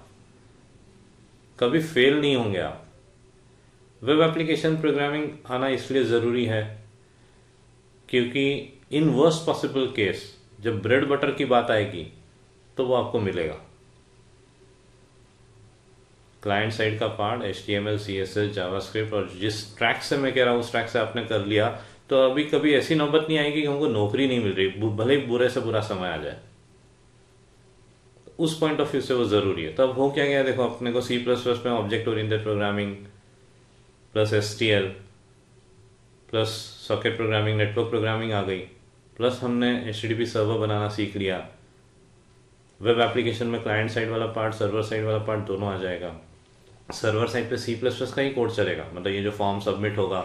Speaker 1: कभी फेल नहीं होंगे आप। वेब एप्लीकेशन प्रोग्रामिंग आना इसलिए ज़रूरी है क्योंकि इन वर्स्ट पॉसिबल केस जब ब्रेड बटर की बात आएगी तो वो आपको मिलेगा। क्लाइंट साइड का पार्ट HTML, CSS, जावास्क्रिप्ट, और जिस ट्रैक से मैं कह रहा हूँ उस ट्रैक से आपने कर लिया तो अभी कभी ऐसी नौबत नहीं आएगी कि हमको नौकरी नहीं मिल रही, भले ही बुरे से बुरा समय आ जाए। उस पॉइंट ऑफ व्यू से वो ज़रूरी है। तब हो क्या गया, देखो अपने को C++ में object oriented programming plus STL plus socket programming, network programming आ गई, प्लस हमने HTTP सर्वर बनाना सीख लिया। वेब एप्लीकेशन में क्लाइंट साइड वाला पार्ट, सर्वर साइड वाला पार्ट दोनों आ जाएगा। सर्वर साइड पे C++ का ही कोड चलेगा, मतलब ये जो फॉर्म सबमिट होगा,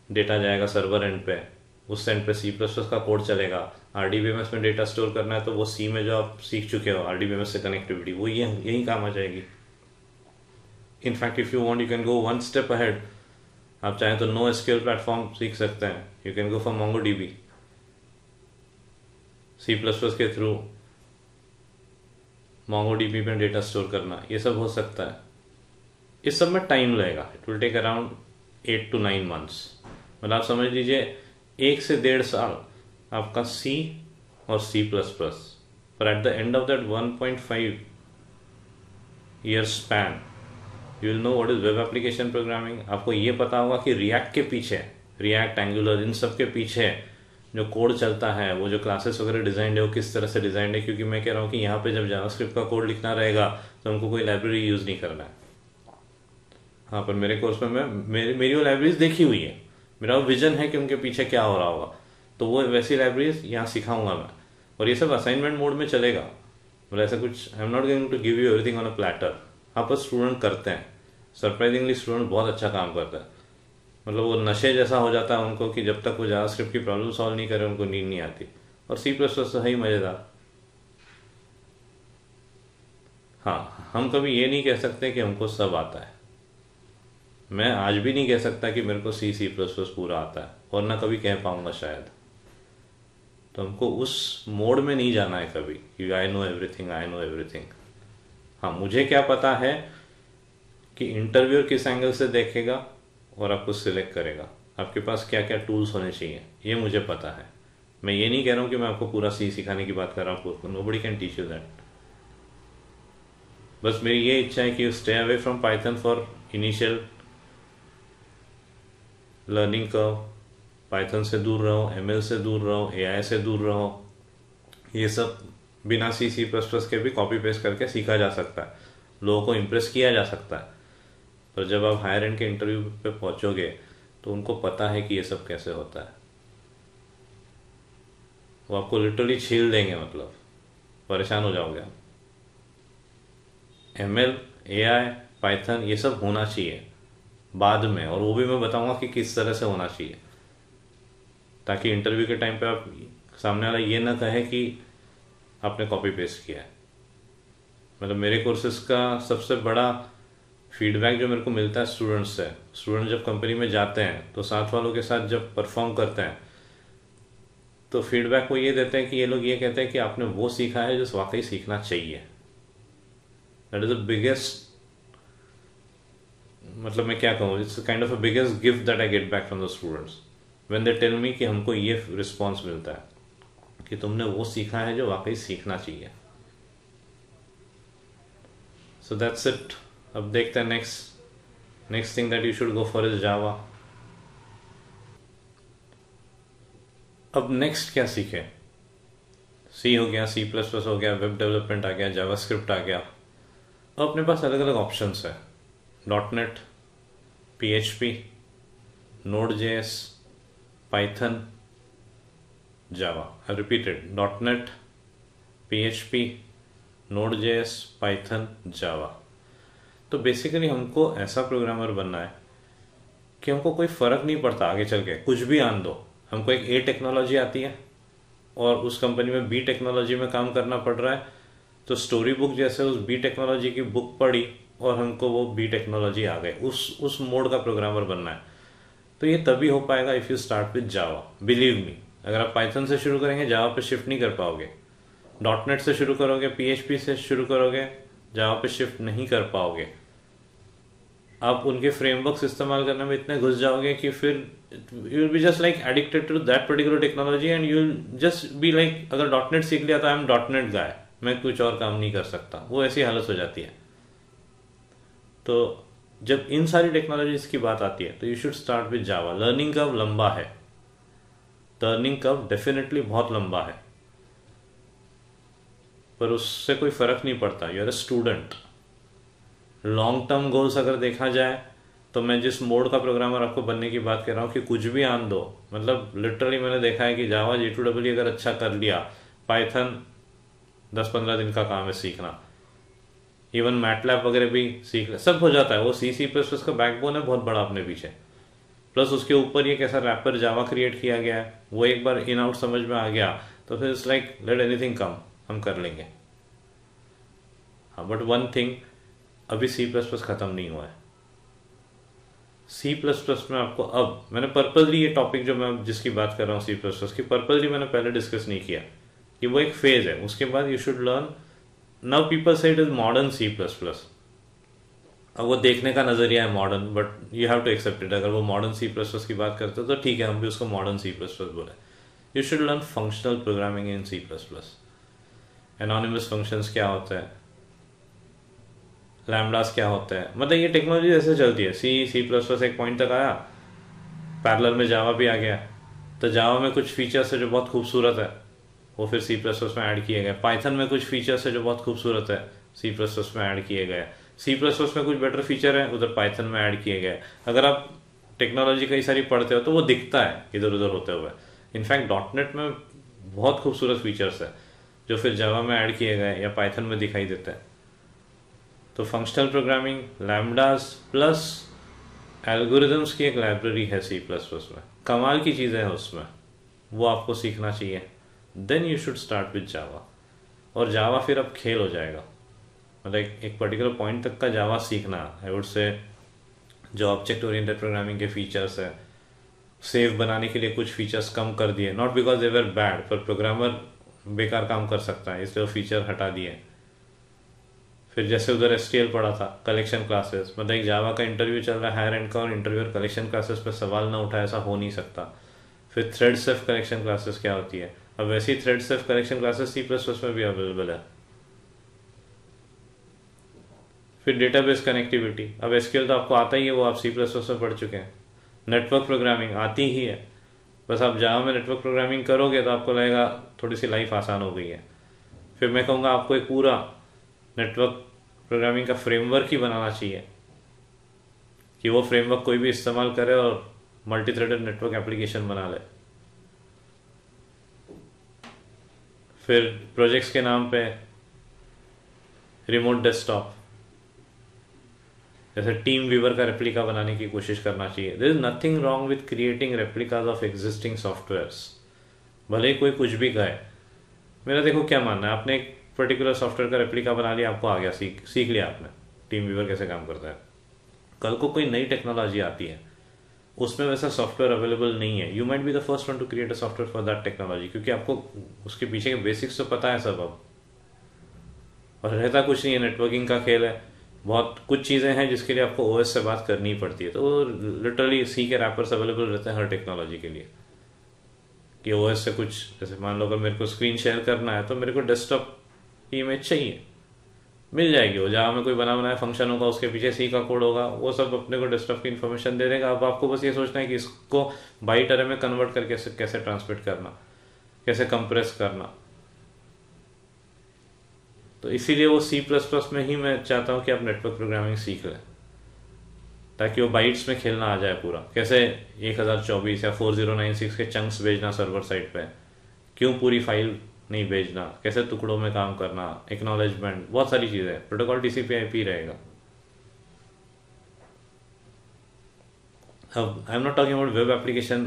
Speaker 1: डेटा जाएगा सर्वर एंड पे, उस एंड पे C++ का कोड चलेगा। RDBMS में डेटा स्टोर करना है तो वो C में जो आप सीख चुके हो RDBMS से कनेक्टिविटी, वो यही काम आ जाएगी। In fact if you want you can go one step ahead. आप चाहें तो NoSQL प्लेटफॉर्म सीख सकते हैं, you can go for MongoDB C++ के थ्रू, MongoDB में डेटा स्टोर करना, ये सब हो सकता है। इस सब में टाइम लगेगा, it will take around 8 to 9 months। मतलब आप समझ लीजिए 1 से 1.5 साल आपका C और C++, पर at the end of that 1.5 year span you will know what is web application programming. आपको ये पता होगा कि रिएक्ट के पीछे, रिएक्ट, एंगुलर, इन सब के पीछे जो कोड चलता है, वो जो क्लासेस वगैरह डिजाइन है वो किस तरह से डिजाइन है। क्योंकि मैं कह रहा हूँ कि यहाँ पे जब जावास्क्रिप्ट का कोड लिखना रहेगा तो हमको कोई लाइब्रेरी यूज नहीं करना है। हाँ, पर मेरे कोर्स में मेरी वो लाइब्रेरीज देखी हुई है, मेरा वो विजन है कि उनके पीछे क्या हो रहा होगा, तो वो वैसी लाइब्रेरीज यहाँ सिखाऊंगा मैं। और ये सब असाइनमेंट मोड में चलेगा, मतलब ऐसा कुछ, I am not going to give you everything on a platter. आप स्टूडेंट करते हैं, सरप्राइजिंगली स्टूडेंट बहुत अच्छा काम करता है। मतलब वो नशे जैसा हो जाता है उनको कि जब तक वो जावास्क्रिप्ट की प्रॉब्लम सॉल्व नहीं करे उनको नींद नहीं आती। और C++ तो है ही मज़ेदार। हाँ, हम कभी ये नहीं कह सकते कि हमको सब आता है। मैं आज भी नहीं कह सकता कि मेरे को C++ पूरा आता है, और ना कभी कह पाऊंगा शायद। तो हमको उस मोड में नहीं जाना है कभी कि आई नो एवरीथिंग। हाँ, मुझे क्या पता है कि इंटरव्यूअर किस एंगल से देखेगा और आपको सिलेक्ट करेगा, आपके पास क्या क्या टूल्स होने चाहिए, ये मुझे पता है। मैं ये नहीं कह रहा हूँ कि मैं आपको पूरा C सिखाने की बात कर रहा हूँ, nobody can teach you that. बस मेरी ये इच्छा है कि you stay away from Python for initial learning curve. Python से दूर रहो, ML से दूर रहो, AI से दूर रहो। ये सब बिना C++ के भी कॉपी पेस्ट करके सीखा जा सकता है, लोगों को इम्प्रेस किया जा सकता है। पर जब आप हायर एंड के इंटरव्यू पे पहुंचोगे तो उनको पता है कि ये सब कैसे होता है। वो आपको लिटरली छील देंगे, मतलब परेशान हो जाओगे आप। ML, AI, पाइथन ये सब होना चाहिए बाद में, और वो भी मैं बताऊंगा कि किस तरह से होना चाहिए, ताकि इंटरव्यू के टाइम पे आप सामने वाला ये ना कहे कि आपने कॉपी पेस्ट किया है। मतलब मेरे कोर्सेज का सबसे बड़ा फीडबैक जो मेरे को मिलता है स्टूडेंट्स से, स्टूडेंट जब कंपनी में जाते हैं तो साथ वालों के साथ जब परफॉर्म करते हैं तो फीडबैक वो ये देते हैं कि ये लोग ये कहते हैं कि आपने वो सीखा है जो वाकई सीखना चाहिए। दैट इज द बिगेस्ट, मतलब मैं क्या कहूँ, it's kind of a biggest gift that I get back from the students when they tell me कि हमको ये रिस्पॉन्स मिलता है कि तुमने वो सीखा है जो वाकई सीखना चाहिए। सो दैट्स इट। अब देखते हैं next thing that you should go for is Java. अब नेक्स्ट क्या सीखे? C हो गया, C++ हो गया, वेब डेवलपमेंट आ गया, जावास्क्रिप्ट आ गया, अब अपने पास अलग अलग ऑप्शंस है, .NET, PHP, Node.js, Python, Java. I repeated, .NET, PHP, Node.js, Python, Java. तो बेसिकली हमको ऐसा प्रोग्रामर बनना है कि हमको कोई फर्क नहीं पड़ता आगे चल के, कुछ भी आन दो। हमको एक A टेक्नोलॉजी आती है और उस कंपनी में B टेक्नोलॉजी में काम करना पड़ रहा है, तो स्टोरी बुक जैसे उस B टेक्नोलॉजी की बुक पढ़ी और हमको वो B टेक्नोलॉजी आ गए, उस मोड का प्रोग्रामर बनना है। तो ये तभी हो पाएगा if you start with Java. Believe me, अगर आप पाइथन से शुरू करेंगे जावा पे शिफ्ट नहीं कर पाओगे, .NET से शुरू करोगे, PHP से शुरू करोगे, जावा पे शिफ्ट नहीं कर पाओगे। आप उनके फ्रेमवर्क्स इस्तेमाल करने में इतने घुस जाओगे कि फिर you will be just like addicted to that particular technology and you will just be like, अगर .NET सीख लिया तो आई एम .NET गाय, मैं कुछ और काम नहीं कर सकता, वो ऐसी हालत हो जाती है। तो जब इन सारी टेक्नोलॉजीज की बात आती है तो you should start with Java. Learning curve लंबा है, लर्निंग कर्व डेफिनेटली बहुत लंबा है, पर उससे कोई फर्क नहीं पड़ता, you are a student. Long term goals अगर देखा जाए तो मैं जिस मोड का प्रोग्रामर आपको बनने की बात कर रहा हूँ कि कुछ भी आन दो, मतलब लिटरली मैंने देखा है कि जावा J2EE अगर अच्छा कर लिया, पाइथन 10-15 दिन का काम है सीखना, इवन मैटलैब वगैरह भी सीख ले, सब हो जाता है। वो C++ का बैकबोन है बहुत बड़ा अपने पीछे, प्लस उसके ऊपर ये कैसा रैपर जावा क्रिएट किया गया है, वो एक बार इन आउट समझ में आ गया तो फिर इट्स लाइक लेट एनीथिंग कम, हम कर लेंगे। हाँ, बट वन थिंग, अभी C++ खत्म नहीं हुआ है। C++ में आपको, अब मैंने पर्पजली ये टॉपिक जो मैं जिसकी बात कर रहा हूँ C++ की, पर्पजली मैंने पहले डिस्कस नहीं किया कि वो एक फेज है, उसके बाद you should learn. Now people say it is modern C++। अब वो देखने का नजरिया है modern, but you have to accept it. अगर वो मॉडर्न C++ की बात करते हो तो ठीक है, हम भी उसको मॉडर्न C++ बोले। You should learn functional programming in C++। Anonymous functions क्या होता है, लैम्डास क्या होता है, मतलब ये टेक्नोलॉजी ऐसे चलती है। C++ एक पॉइंट तक आया, पैरेलल में जावा भी आ गया, तो जावा में कुछ फीचर्स है जो बहुत खूबसूरत है, वो फिर C++ में ऐड किए गए। पाइथन में कुछ फीचर्स है जो बहुत खूबसूरत है, C++ में ऐड किए गए। C++ में कुछ बेटर फीचर है, उधर पाइथन में ऐड किए गए। अगर आप टेक्नोलॉजी कई सारी पढ़ते हो तो वो दिखता है इधर उधर होते हुए। इनफैक्ट .NET में बहुत खूबसूरत फीचर्स है जो फिर जावा में ऐड किए गए या पाइथन में दिखाई देते हैं। तो फंक्शनल प्रोग्रामिंग, लैम्डास प्लस एल्गोरिदम्स की एक लाइब्रेरी है C++ में, कमाल की चीज़ें हैं उसमें, वो आपको सीखना चाहिए। Then you should start with Java, और जावा फिर अब खेल हो जाएगा। मतलब एक पर्टिकुलर पॉइंट तक का जावा सीखना, आई वुड से जो ऑब्जेक्ट ओरिएंटेड प्रोग्रामिंग के फीचर्स है, सेव बनाने के लिए कुछ फीचर्स कम कर दिए, not because they were bad, पर प्रोग्रामर बेकार काम कर सकता है इसलिए वो फीचर हटा दिए। फिर जैसे उधर STL पढ़ा था, कलेक्शन क्लासेस, मतलब एक जावा का इंटरव्यू चल रहा है हायर एंड का, और इंटरव्यूअर कलेक्शन क्लासेस पे सवाल ना उठाए, ऐसा हो नहीं सकता। फिर थ्रेड सेफ कलेक्शन क्लासेस क्या होती है, अब वैसे ही thread safe collection classes C++ में भी अवेलेबल है। फिर डेटाबेस कनेक्टिविटी, अब SQL तो आपको आता ही है, वो आप C++ में पढ़ चुके हैं। नेटवर्क प्रोग्रामिंग आती ही है, बस आप जावा में नेटवर्क प्रोग्रामिंग करोगे तो आपको लगेगा थोड़ी सी लाइफ आसान हो गई है। फिर मैं कहूँगा आपको एक पूरा नेटवर्क प्रोग्रामिंग का फ्रेमवर्क ही बनाना चाहिए कि वो फ्रेमवर्क कोई भी इस्तेमाल करे और मल्टी थ्रेडेड नेटवर्क एप्लीकेशन बना ले। फिर प्रोजेक्ट्स के नाम पे रिमोट डेस्कटॉप, जैसे टीम वीवर का रेप्लिका बनाने की कोशिश करना चाहिए। There is nothing wrong with creating replicas of existing softwares, भले ही कोई कुछ भी कहे। मेरा देखो क्या मानना है, आपने एक पर्टिकुलर सॉफ्टवेयर का रेप्लिका बना लिया, आपको आ गया, सीख लिया आपने टीम वीवर कैसे काम करता है। कल को कोई नई टेक्नोलॉजी आती है, उसमें वैसा सॉफ्टवेयर अवेलेबल नहीं है, you might be the first one two create a software for that technology, क्योंकि आपको उसके पीछे के बेसिक्स तो पता है सब अब। और रहता कुछ नहीं है, नेटवर्किंग का खेल है, बहुत कुछ चीज़ें हैं जिसके लिए आपको OS से बात करनी पड़ती है। तो लिटरली C के रैपर्स अवेलेबल रहते हैं हर टेक्नोलॉजी के लिए, कि OS से कुछ, जैसे मान लो अगर मेरे को स्क्रीन शेयर करना है तो मेरे को डेस्कटॉप की इमेज चाहिए, मिल जाएगी। वो जहाँ में कोई बना बनाया फंक्शन होगा, उसके पीछे C का कोड होगा, वो सब अपने को डेस्कटॉप की इन्फॉर्मेशन दे देगा। अब आपको बस ये सोचना है कि इसको बाइट अरे में कन्वर्ट करके कैसे ट्रांसमिट करना, कैसे कंप्रेस करना। तो इसीलिए वो C++ में ही मैं चाहता हूँ कि आप नेटवर्क प्रोग्रामिंग सीख लें, ताकि वो बाइट्स में खेलना आ जाए पूरा। कैसे 1024 या 4096 के चंक्स भेजना सर्वर साइड पे, क्यों पूरी फाइल नहीं भेजना, कैसे टुकड़ों में काम करना, एक्नॉलेजमेंट, बहुत सारी चीज़ें। प्रोटोकॉल TCP/IP रहेगा। अब आई am not talking about web application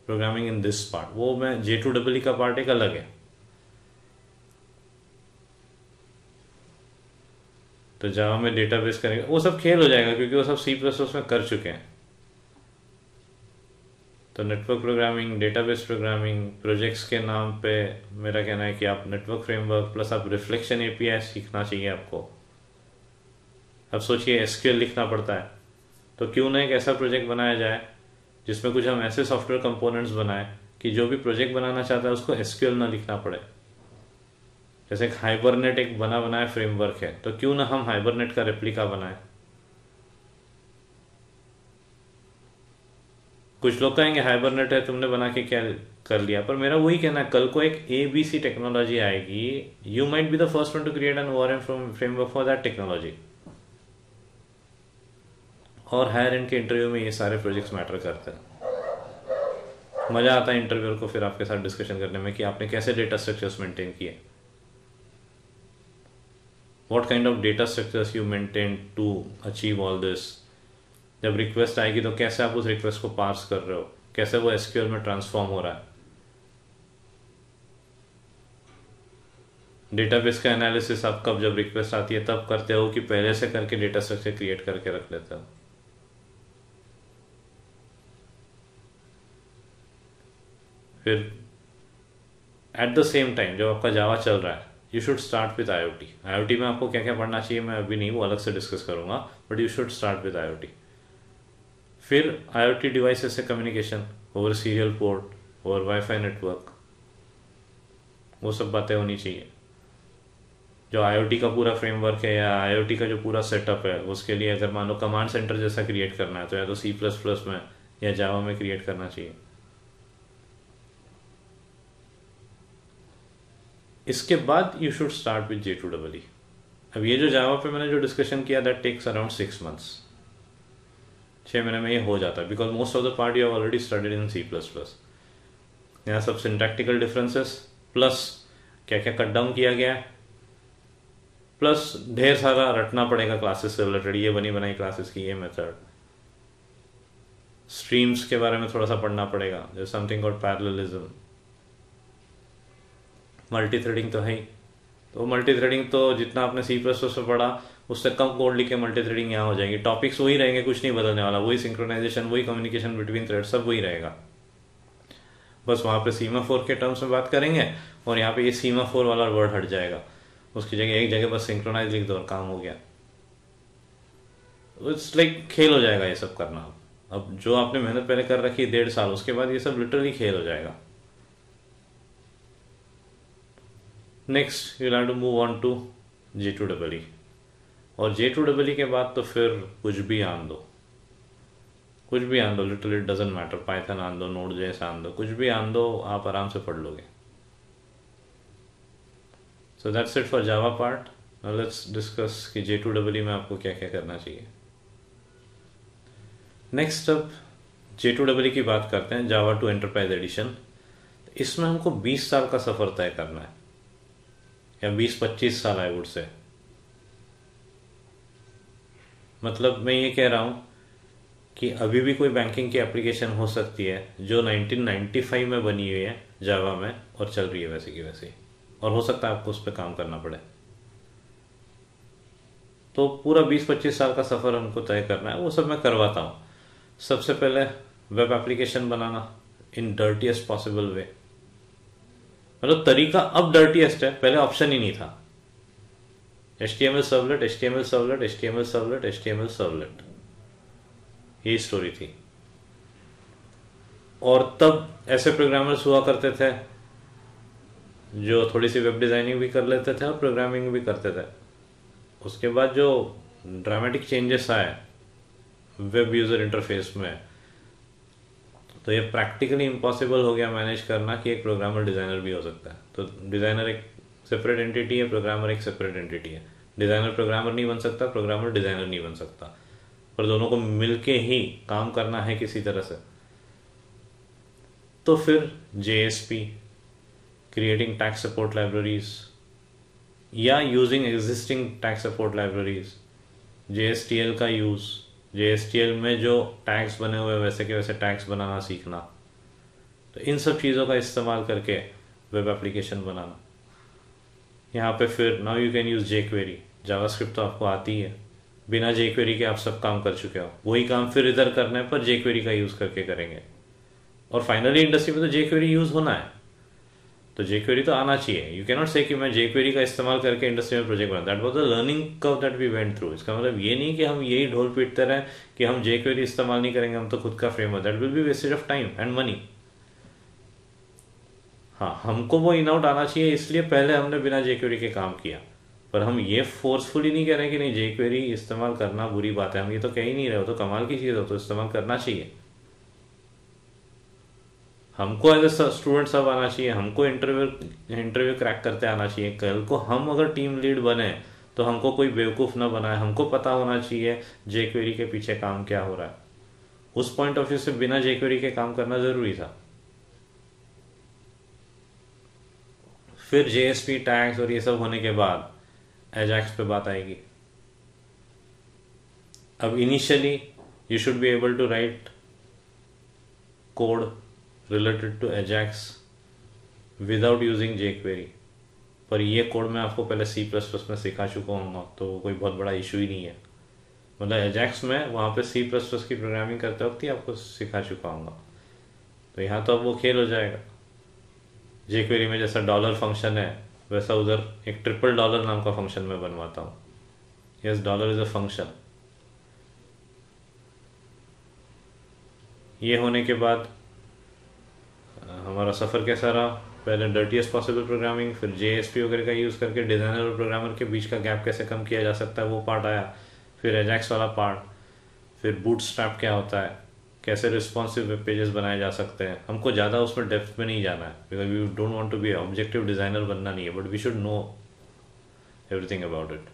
Speaker 1: programming in this part, वो मैं J2EE का पार्ट एक अलग है। तो जावा में डेटाबेस करेंगे, वो सब खेल हो जाएगा क्योंकि वो सब C++ में कर चुके हैं। तो network programming, database programming, projects के नाम पे मेरा कहना है कि आप नेटवर्क फ्रेमवर्क प्लस आप रिफ्लेक्शन API सीखना चाहिए आपको। अब सोचिए SQL लिखना पड़ता है, तो क्यों ना एक ऐसा प्रोजेक्ट बनाया जाए जिसमें कुछ हम ऐसे सॉफ्टवेयर कंपोनेंट्स बनाएं कि जो भी प्रोजेक्ट बनाना चाहता है उसको SQL ना लिखना पड़े। जैसे एक हाइबरनेट एक बना बनाया फ्रेमवर्क है, तो क्यों ना हम हाइबरनेट का रेप्लिका बनाएं। कुछ लोग कहेंगे हाइबरनेट है तुमने बना के क्या कर लिया, पर मेरा वही कहना है, कल को एक ABC टेक्नोलॉजी आएगी, you might be the first one two create N ORM framework for that technology. और हायर एंड के इंटरव्यू में ये सारे प्रोजेक्ट्स मैटर करते हैं। मजा आता है इंटरव्यूअर को फिर आपके साथ डिस्कशन करने में कि आपने कैसे डेटा स्ट्रक्चर्स मेंटेन किए, what kind of data structures you maintain to achieve all this. जब रिक्वेस्ट आएगी तो कैसे आप उस रिक्वेस्ट को पार्स कर रहे हो, कैसे वो SQL में ट्रांसफॉर्म हो रहा है। डेटाबेस का एनालिसिस आप कब, जब रिक्वेस्ट आती है तब करते हो कि पहले से करके डेटा स्ट्रक्चर क्रिएट करके रख लेते हो। फिर एट द सेम टाइम जब आपका जावा चल रहा है, you should start with IoT में आपको क्या क्या पढ़ना चाहिए मैं अभी नहीं, वो अलग से डिस्कस करूंगा, but you should start with IoT। फिर IoT डिवाइसेस से communication over serial port, over wifi network, वो सब बातें होनी चाहिए। जो IoT का पूरा फ्रेमवर्क है या IoT का जो पूरा सेटअप है, उसके लिए अगर मान लो कमांड सेंटर जैसा क्रिएट करना है तो या तो C++ में या जावा में क्रिएट करना चाहिए। इसके बाद you should start with J2EE। अब ये जो जावा पे मैंने जो डिस्कशन किया, दैट टेक्स अराउंड 6 months, 6 महीने में ये हो जाता है, because most of the part you have already studied in C++। यहाँ सब सिंटैक्टिकल डिफरेंसेस प्लस क्या क्या कट डाउन किया गया है, प्लस ढेर सारा रटना पड़ेगा क्लासेस से रिलेटेड, ये बनी बनाई क्लासेस की ये मेथड, स्ट्रीम्स के बारे में थोड़ा सा पढ़ना पड़ेगा, जैसे something called parallelism, multi threading तो है ही। तो मल्टी थ्रेडिंग तो जितना आपने C++ पे पढ़ा उससे कम कोड लिख के मल्टी थ्रेडिंग यहाँ हो जाएगी। टॉपिक्स वही रहेंगे, कुछ नहीं बदलने वाला, वही सिंक्रोनाइजेशन, वही कम्युनिकेशन बिटवीन थ्रेड, सब वही रहेगा। बस वहाँ पे सीमाफोर के टर्म्स में बात करेंगे और यहाँ पे ये सीमाफोर वाला वर्ड हट जाएगा, उसकी जगह एक जगह बस सिंक्रोनाइज लिख दो और काम हो गया। इट्स लाइक खेल हो जाएगा ये सब करना। अब जो आपने मेहनत पहले कर रखी है 1.5 साल, उसके बाद ये सब लिटरली खेल हो जाएगा। Next you have to move on to J2EE, और J2EE के बाद तो फिर कुछ भी आन दो, कुछ भी आन दो, लिटरली डजंट मैटर, पाइथन आन दो, Node.js आन दो, कुछ भी आन दो, आप आराम से पढ़ लोगे। सो that's it for Java part. Now let's discuss कि J2EE में आपको क्या क्या करना चाहिए। नेक्स्ट अब J2EE की बात करते हैं, जावा टू एंटरप्राइज एडिशन। इसमें हमको 20 साल का सफर तय करना है, या 20-25 साल आई वुड से। मतलब मैं ये कह रहा हूं कि अभी भी कोई बैंकिंग की एप्लीकेशन हो सकती है जो 1995 में बनी हुई है जावा में और चल रही है वैसे की वैसे, और हो सकता है आपको उस पर काम करना पड़े। तो पूरा 20-25 साल का सफर हमको तय करना है, वो सब मैं करवाता हूँ। सबसे पहले वेब एप्लीकेशन बनाना इन डर्टीएस्ट पॉसिबल वे, मतलब तरीका अब डर्टीएस्ट है, पहले ऑप्शन ही नहीं था। HTML servlet, HTML servlet, HTML servlet, HTML servlet, यही स्टोरी थी। और तब ऐसे प्रोग्रामर्स हुआ करते थे जो थोड़ी सी वेब डिजाइनिंग भी कर लेते थे और प्रोग्रामिंग भी करते थे। उसके बाद जो ड्रामेटिक चेंजेस आए वेब यूजर इंटरफेस में, तो ये प्रैक्टिकली इम्पॉसिबल हो गया मैनेज करना कि एक प्रोग्रामर डिजाइनर भी हो सकता है। तो डिजाइनर एक सेपरेट एंटिटी है, प्रोग्रामर एक सेपरेट एंटिटी है। डिज़ाइनर प्रोग्रामर नहीं बन सकता, प्रोग्रामर डिज़ाइनर नहीं बन सकता, पर दोनों को मिलके ही काम करना है किसी तरह से। तो फिर JSP, creating tags support libraries या using existing tags support libraries, JSTL का यूज़, JSTL में जो टैग्स बने हुए वैसे के वैसे टैग्स बनाना सीखना। तो इन सब चीज़ों का इस्तेमाल करके वेब एप्लीकेशन बनाना। यहाँ पे फिर now you can use jQuery। JavaScript तो आपको आती है, बिना jQuery के आप सब काम कर चुके हो, वही काम फिर इधर करने पर jQuery का यूज़ करके करेंगे। और फाइनली इंडस्ट्री में तो jQuery यूज़ होना है, तो jQuery तो आना चाहिए। यू कैन नॉट से कि मैं jQuery का इस्तेमाल करके इंडस्ट्री में प्रोजेक्ट बना। That was the learning curve that we went through. इसका मतलब ये नहीं कि हम यही ढोल पीटते रहें कि हम jQuery इस्तेमाल नहीं करेंगे, हम तो खुद का framework, that will be wastage of time and money. हाँ, हमको वो इन आउट आना चाहिए, इसलिए पहले हमने बिना jQuery के काम किया। पर हम ये फोर्सफुली नहीं कह रहे कि नहीं jQuery इस्तेमाल करना बुरी बात है, हम ये तो कह ही नहीं रहे हो, तो कमाल की चीज़ हो, तो इस्तेमाल करना चाहिए। हमको एज ए स्टूडेंट सब आना चाहिए, हमको इंटरव्यू क्रैक करते आना चाहिए। कल को हम अगर टीम लीड बने तो हमको कोई बेवकूफ़ ना बनाए, हमको पता होना चाहिए jQuery के पीछे काम क्या हो रहा है। उस पॉइंट ऑफ व्यू से बिना jQuery के काम करना ज़रूरी था। फिर JSP टैग्स और ये सब होने के बाद एजाक्स पे बात आएगी। अब initially you should be able to write code related to Ajax without using jQuery, पर ये कोड मैं आपको पहले C++ में सिखा चुका हूँ, तो कोई बहुत बड़ा इशू ही नहीं है। मतलब एजाक्स में वहाँ पे C++ की प्रोग्रामिंग करते वक्त ही आपको सिखा चुका हूँ, तो यहाँ तो अब वो खेल हो जाएगा। jQuery में जैसा डॉलर फंक्शन है वैसा उधर एक $$ नाम का फंक्शन मैं बनवाता हूँ। Yes, dollar is a function. ये होने के बाद हमारा सफ़र कैसा रहा? पहले डर्टीएस्ट पॉसिबल प्रोग्रामिंग, फिर JSP वगैरह का यूज़ करके डिज़ाइनर और प्रोग्रामर के बीच का गैप कैसे कम किया जा सकता है, वो पार्ट आया। फिर एजाक्स वाला पार्ट, फिर बूटस्ट्रैप क्या होता है, कैसे रिस्पॉन्सिव वेब पेजेस बनाए जा सकते हैं। हमको ज़्यादा उसमें डेप्थ में नहीं जाना है, because we don't want to be objective designer बनना नहीं है, but we should know everything about it.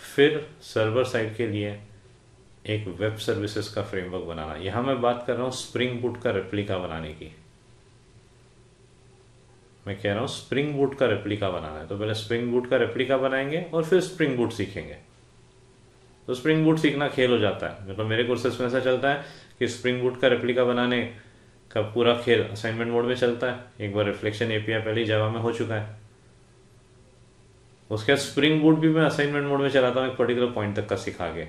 Speaker 1: फिर सर्वर साइड के लिए एक वेब सर्विसेज का फ्रेमवर्क बनाना। यहाँ मैं बात कर रहा हूँ स्प्रिंग बूट का रेप्लिका बनाने की। मैं कह रहा हूँ स्प्रिंग बूट का रेप्लिका बनाना है, तो पहले स्प्रिंग बूट का रेप्लिका बनाएंगे और फिर स्प्रिंग बूट सीखेंगे। तो स्प्रिंग बूट सीखना खेल हो जाता है। मतलब मेरे कोर्सेज में ऐसा चलता है कि स्प्रिंग बूट का रेप्लिका बनाने का पूरा खेल असाइनमेंट मोड में चलता है। एक बार रिफ्लेक्शन API पहले ही जावा में हो चुका है, उसके बाद स्प्रिंग बूट भी मैं असाइनमेंट मोड में चलाता हूँ एक पर्टिकुलर पॉइंट तक का सिखा के।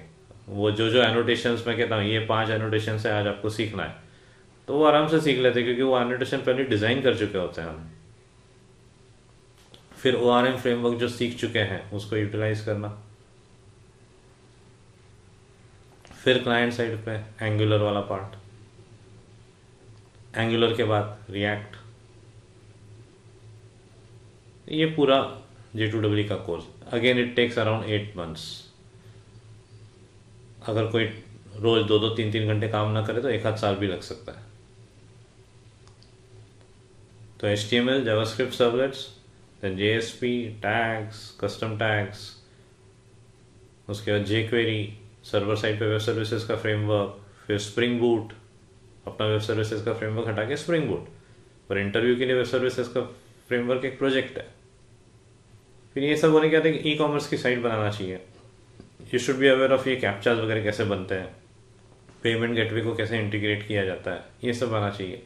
Speaker 1: वो जो एनोटेशंस मैं कहता हूँ ये 5 एनोटेशन है आज आपको सीखना है, तो वो आराम से सीख लेते हैं क्योंकि वो एनोटेशन पहले डिज़ाइन कर चुके होते हैं हम। फिर ORM फ्रेमवर्क जो सीख चुके हैं उसको यूटिलाइज करना। फिर क्लाइंट साइड पे एंगुलर वाला पार्ट, एंगुलर के बाद रिएक्ट। ये पूरा J2EE का course, again it takes around 8 months। अगर कोई रोज 2-2, 3-3 घंटे काम ना करे तो 1 साल भी लग सकता है। तो HTML, JavaScript servlets, then JSP, tags, custom tags, उसके बाद jQuery, सर्वर साइड पे वेब सर्विसेज का फ्रेमवर्क, फिर स्प्रिंग बूट, अपना वेब सर्विसेज का फ्रेमवर्क हटा के स्प्रिंग बूट। पर इंटरव्यू के लिए वेब सर्विसेज का फ्रेमवर्क एक प्रोजेक्ट है। फिर ये सब होने के बाद ई कॉमर्स की साइट बनाना चाहिए। You should be aware of ये कैप्चाज वगैरह कैसे बनते हैं, पेमेंट गेटवे को कैसे इंटीग्रेट किया जाता है, ये सब आना चाहिए।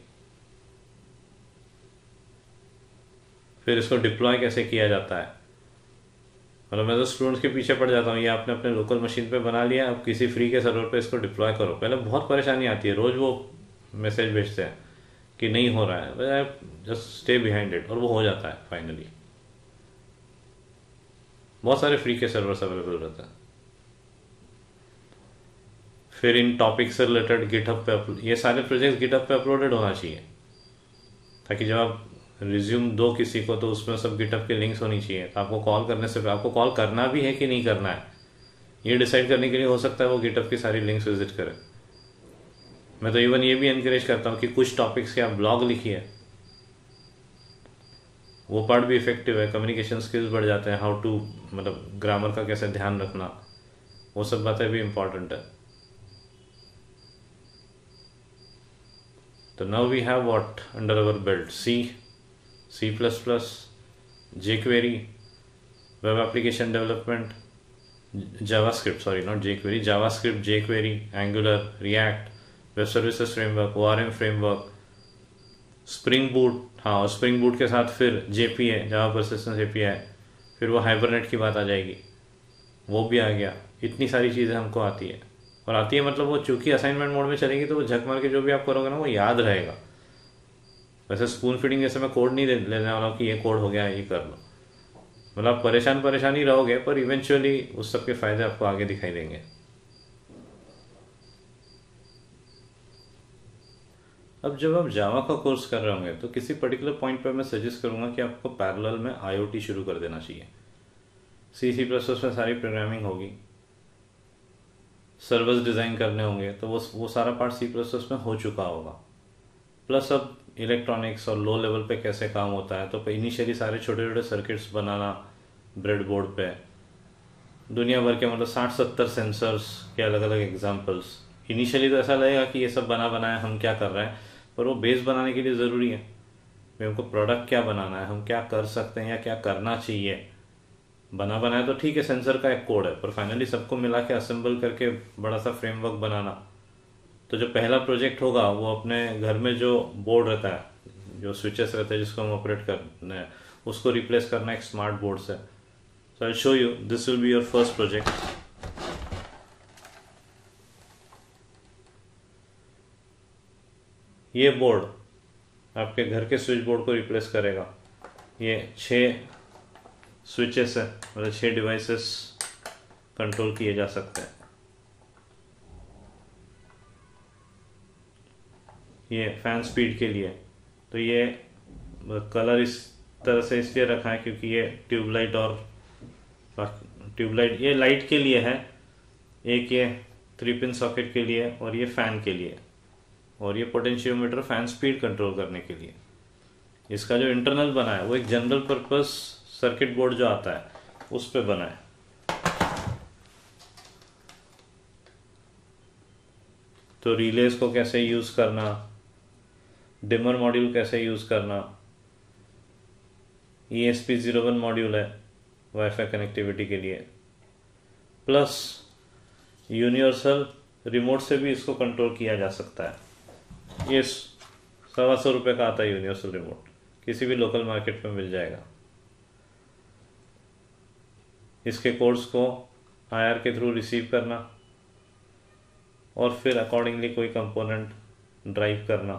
Speaker 1: फिर इसको डिप्लॉय कैसे किया जाता है। मतलब मैं तो स्टूडेंट्स के पीछे पड़ जाता हूँ, ये आपने अपने लोकल मशीन पे बना लिया, अब किसी फ्री के सर्वर पे इसको डिप्लॉय करो। पहले बहुत परेशानी आती है, रोज वो मैसेज भेजते हैं कि नहीं हो रहा है, जस्ट स्टे बिहाइंड इट, और वो हो जाता है फाइनली। बहुत सारे फ्री के सर्वर्स अवेलेबल रहते हैं। फिर इन टॉपिक से रिलेटेड गिटहब पे ये सारे प्रोजेक्ट्स गिटहब पे अपलोडेड होना चाहिए, ताकि जब आप रिज्यूम दो किसी को तो उसमें सब गिटहब के लिंक्स होनी चाहिए। तो आपको कॉल करने से आपको कॉल करना भी है कि नहीं करना है, ये डिसाइड करने के लिए हो सकता है वो गिटहब की सारी लिंक्स विजिट करें। मैं तो इवन ये भी एनकरेज करता हूँ कि कुछ टॉपिक्स के आप ब्लॉग लिखिए, वो पार्ट भी इफेक्टिव है, कम्युनिकेशन स्किल्स बढ़ जाते हैं, हाउ टू मतलब ग्रामर का कैसे ध्यान रखना, वो सब बातें भी इम्पॉर्टेंट है। तो now we have what under our belt, C++, jQuery, web application development, JavaScript, sorry not jQuery, JavaScript, jQuery, Angular, React, web services framework, ORM framework, spring boot, हाँ, और स्प्रिंग बूट के साथ फिर JPA, जावा persistence API, फिर वो hibernate की बात आ जाएगी, वो भी आ गया। इतनी सारी चीज़ें हमको आती है, और आती है मतलब वो चूंकि असाइनमेंट मोड में चलेगी तो वो झक मार के जो भी आप करोगे ना वो याद रहेगा। वैसे स्पून फीडिंग जैसे मैं कोड नहीं लेने वाला हूँ कि ये कोड हो गया ये कर लो, मतलब आप परेशान ही रहोगे, पर इवेंचुअली उस सब के फायदे आपको आगे दिखाई देंगे। अब जब आप जावा का कोर्स कर रहे होंगे तो किसी पर्टिकुलर पॉइंट पर मैं सजेस्ट करूंगा कि आपको पैरेलल में IoT शुरू कर देना चाहिए। C++ में सारी प्रोग्रामिंग होगी, सर्वर्स डिज़ाइन करने होंगे, तो वो सारा पार्ट C++ में हो चुका होगा। प्लस अब इलेक्ट्रॉनिक्स और लो लेवल पे कैसे काम होता है, तो इनिशियली सारे छोटे छोटे सर्किट्स बनाना ब्रेड बोर्ड पे, दुनिया भर के मतलब 60-70 सेंसर्स के अलग अलग एग्जांपल्स। इनिशियली तो ऐसा लगेगा कि ये सब बनाया हम क्या कर रहे हैं, पर वो बेस बनाने के लिए ज़रूरी है कि हमको प्रोडक्ट क्या बनाना है, हम क्या कर सकते हैं या क्या करना चाहिए। बनाया तो ठीक है, सेंसर का एक कोड है, पर फाइनली सबको मिला के असेंबल करके बड़ा सा फ्रेमवर्क बनाना। तो जो पहला प्रोजेक्ट होगा वो अपने घर में जो बोर्ड रहता है, जो स्विचेस रहते हैं जिसको हम ऑपरेट करना है, उसको रिप्लेस करना एक स्मार्ट बोर्ड से। So I show you, this will be your first project. ये बोर्ड आपके घर के स्विच बोर्ड को रिप्लेस करेगा। ये 6 स्विचेस है, मतलब 6 डिवाइसेस कंट्रोल किए जा सकते हैं। ये फैन स्पीड के लिए, तो ये कलर इस तरह से इसलिए रखा है क्योंकि ये ट्यूबलाइट ये लाइट के लिए है, एक ये 3 पिन सॉकेट के लिए, और ये फैन के लिए, और ये पोटेंशियोमीटर फैन स्पीड कंट्रोल करने के लिए। इसका जो इंटरनल बना है वो एक जनरल पर्पस सर्किट बोर्ड जो आता है उस पे बना है। तो रिलेज को कैसे यूज करना, डिमर मॉड्यूल कैसे यूज करना, ESP01 मॉड्यूल है वाईफाई कनेक्टिविटी के लिए, प्लस यूनिवर्सल रिमोट से भी इसको कंट्रोल किया जा सकता है। ये 125 रुपये का आता है यूनिवर्सल रिमोट, किसी भी लोकल मार्केट में मिल जाएगा। इसके कोड्स को IR के थ्रू रिसीव करना और फिर अकॉर्डिंगली कोई कंपोनेंट ड्राइव करना।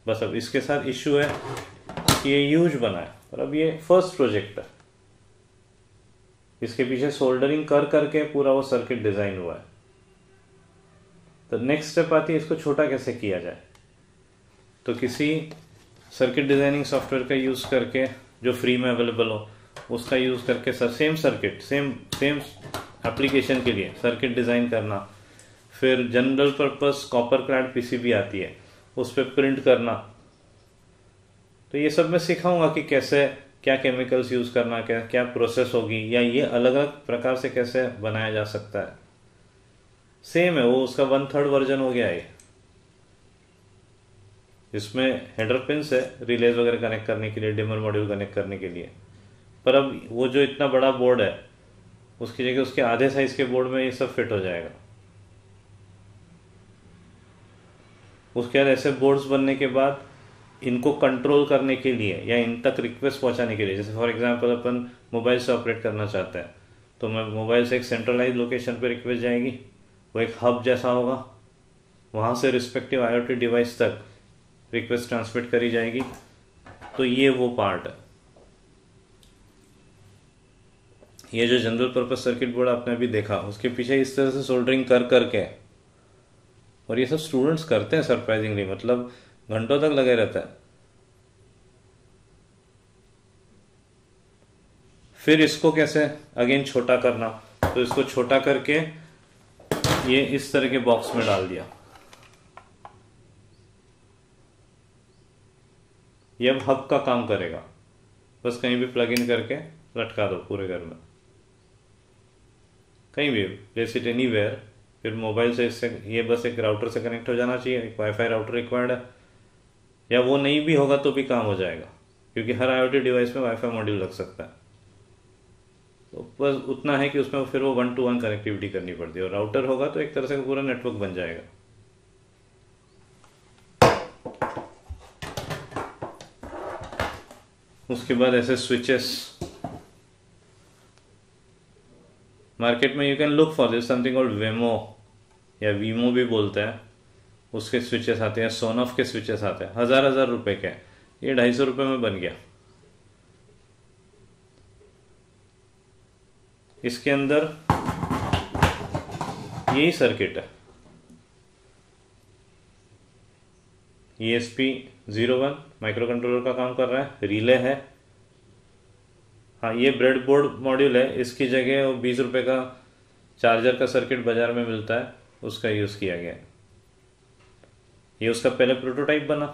Speaker 1: बस अब इसके साथ इश्यू है कि ये यूज बना है, और अब ये फर्स्ट प्रोजेक्ट है, इसके पीछे सोल्डरिंग कर करके पूरा वो सर्किट डिजाइन हुआ है। तो नेक्स्ट स्टेप आती है इसको छोटा कैसे किया जाए। तो किसी सर्किट डिजाइनिंग सॉफ्टवेयर का यूज करके जो फ्री में अवेलेबल हो उसका यूज करके सेम सर्किट सेम एप्लीकेशन के लिए सर्किट डिजाइन करना। फिर general purpose copper clad PCB आती है, उस पर प्रिंट करना। तो ये सब मैं सिखाऊंगा कि कैसे क्या केमिकल्स यूज करना, क्या प्रोसेस होगी, या ये अलग अलग प्रकार से कैसे बनाया जा सकता है। सेम है वो, उसका 1/3 वर्जन हो गया है। इसमें हेडर पिन्स है रिलेज वगैरह कनेक्ट करने के लिए, डिमर मॉड्यूल कनेक्ट करने के लिए, पर अब वो जो इतना बड़ा बोर्ड है उसकी जगह उसके आधे साइज के बोर्ड में ये सब फिट हो जाएगा। उसके बाद ऐसे बोर्ड्स बनने के बाद इनको कंट्रोल करने के लिए या इन तक रिक्वेस्ट पहुंचाने के लिए, जैसे फॉर एग्जांपल अपन मोबाइल से ऑपरेट करना चाहते हैं, तो मैं मोबाइल से एक सेंट्रलाइज लोकेशन पे रिक्वेस्ट जाएगी, वो एक हब जैसा होगा, वहाँ से रिस्पेक्टिव IoT डिवाइस तक रिक्वेस्ट ट्रांसमिट करी जाएगी। तो ये वो पार्ट है। ये जो जनरल पर्पस सर्किट बोर्ड आपने अभी देखा, उसके पीछे इस तरह से सोल्डरिंग कर करके, और ये सब स्टूडेंट्स करते हैं सरप्राइजिंगली, मतलब घंटों तक लगे रहता है। फिर इसको कैसे अगेन छोटा करना, तो इसको छोटा करके ये इस तरह के बॉक्स में डाल दिया। ये अब हब का काम करेगा। बस कहीं भी प्लग इन करके लटका दो पूरे घर में, कहीं भी, प्लेस इट एनीवेयर। फिर मोबाइल से इससे ये बस एक राउटर से कनेक्ट हो जाना चाहिए, एक वाईफाई राउटर रिक्वायर्ड है, या वो नहीं भी होगा तो भी काम हो जाएगा, क्योंकि हर IoT डिवाइस में वाईफाई मॉड्यूल लग सकता है। तो बस उतना है कि उसमें फिर वो 1-to-1 कनेक्टिविटी करनी पड़ती है, और राउटर होगा तो एक तरह से पूरा नेटवर्क बन जाएगा। उसके बाद ऐसे स्विचेस, मार्केट में you can look for this something called Wemo या वीमो भी बोलते हैं, उसके स्विचेस आते हैं, सोनफ के स्विचेस आते हैं, हजार रुपए के, ये 250 रुपए में बन गया। इसके अंदर यही सर्किट है, ESP01 माइक्रो कंट्रोलर का काम कर रहा है, रिले है। हाँ, ये ब्रेड बोर्ड मॉड्यूल है, इसकी जगह वो 20 रुपए का चार्जर का सर्किट बाजार में मिलता है, उसका यूज किया गया। ये उसका पहले प्रोटोटाइप बना,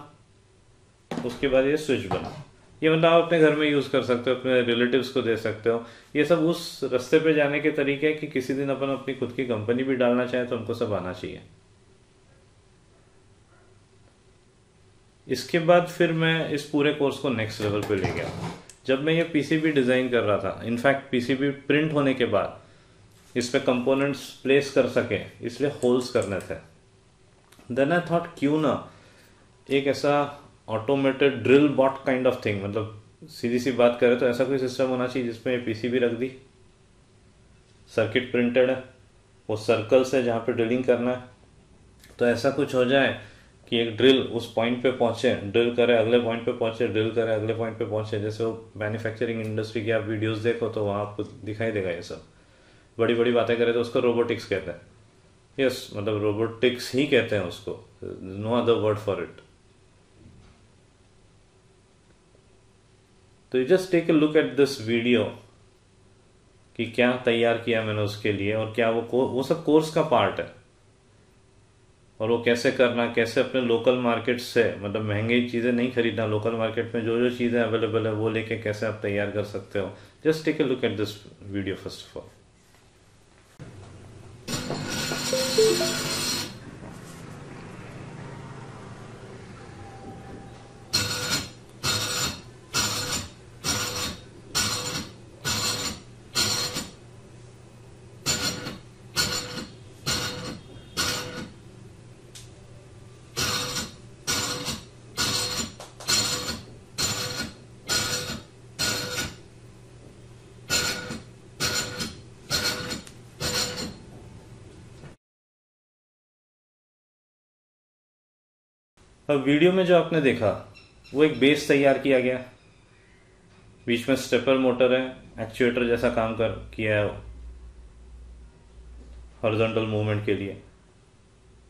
Speaker 1: उसके बाद ये स्विच बना। ये मतलब आप अपने घर में यूज कर सकते हो, अपने रिलेटिव्स को दे सकते हो। ये सब उस रास्ते पे जाने के तरीके हैं कि किसी दिन अपन अपनी खुद की कंपनी भी डालना चाहे तो हमको सब आना चाहिए। इसके बाद फिर मैं इस पूरे कोर्स को नेक्स्ट लेवल पे ले गया। जब मैं ये पीसीबी डिजाइन कर रहा था, इनफैक्ट पीसीबी प्रिंट होने के बाद इस पे कंपोनेंट्स प्लेस कर सके, इसलिए होल्स करने थे। देन आई थॉट क्यों ना एक ऐसा automated drill bot kind of thing, मतलब सीधी सी बात करें तो ऐसा कोई सिस्टम होना चाहिए जिसमें पीसीबी रख दी, सर्किट प्रिंटेड है, वो सर्कल्स है जहाँ पे ड्रिलिंग करना है, तो ऐसा कुछ हो जाए कि एक ड्रिल उस पॉइंट पे पहुंचे, ड्रिल करे, अगले पॉइंट पे पहुंचे, ड्रिल करे, अगले पॉइंट पे पहुंचे। जैसे वो मैन्युफैक्चरिंग इंडस्ट्री की आप वीडियोस देखो तो वहाँ आपको दिखाई देगा ये सब। बड़ी बड़ी बातें करें तो उसको रोबोटिक्स कहते हैं। यस, मतलब रोबोटिक्स ही कहते हैं उसको, no other word for it. तो you just take a look at this video कि क्या तैयार किया मैंने उसके लिए, और क्या वो सब कोर्स का पार्ट है, और वो कैसे करना, कैसे अपने लोकल मार्केट से, मतलब महंगी चीज़ें नहीं खरीदना, लोकल मार्केट में जो जो चीज़ें अवेलेबल है वो लेके कैसे आप तैयार कर सकते हो। Just take a look at this video first of all. अब वीडियो में जो आपने देखा वो एक बेस तैयार किया गया, बीच में स्टेपर मोटर है, एक्चुएटर जैसा काम किया है हॉरिजॉन्टल मूवमेंट के लिए।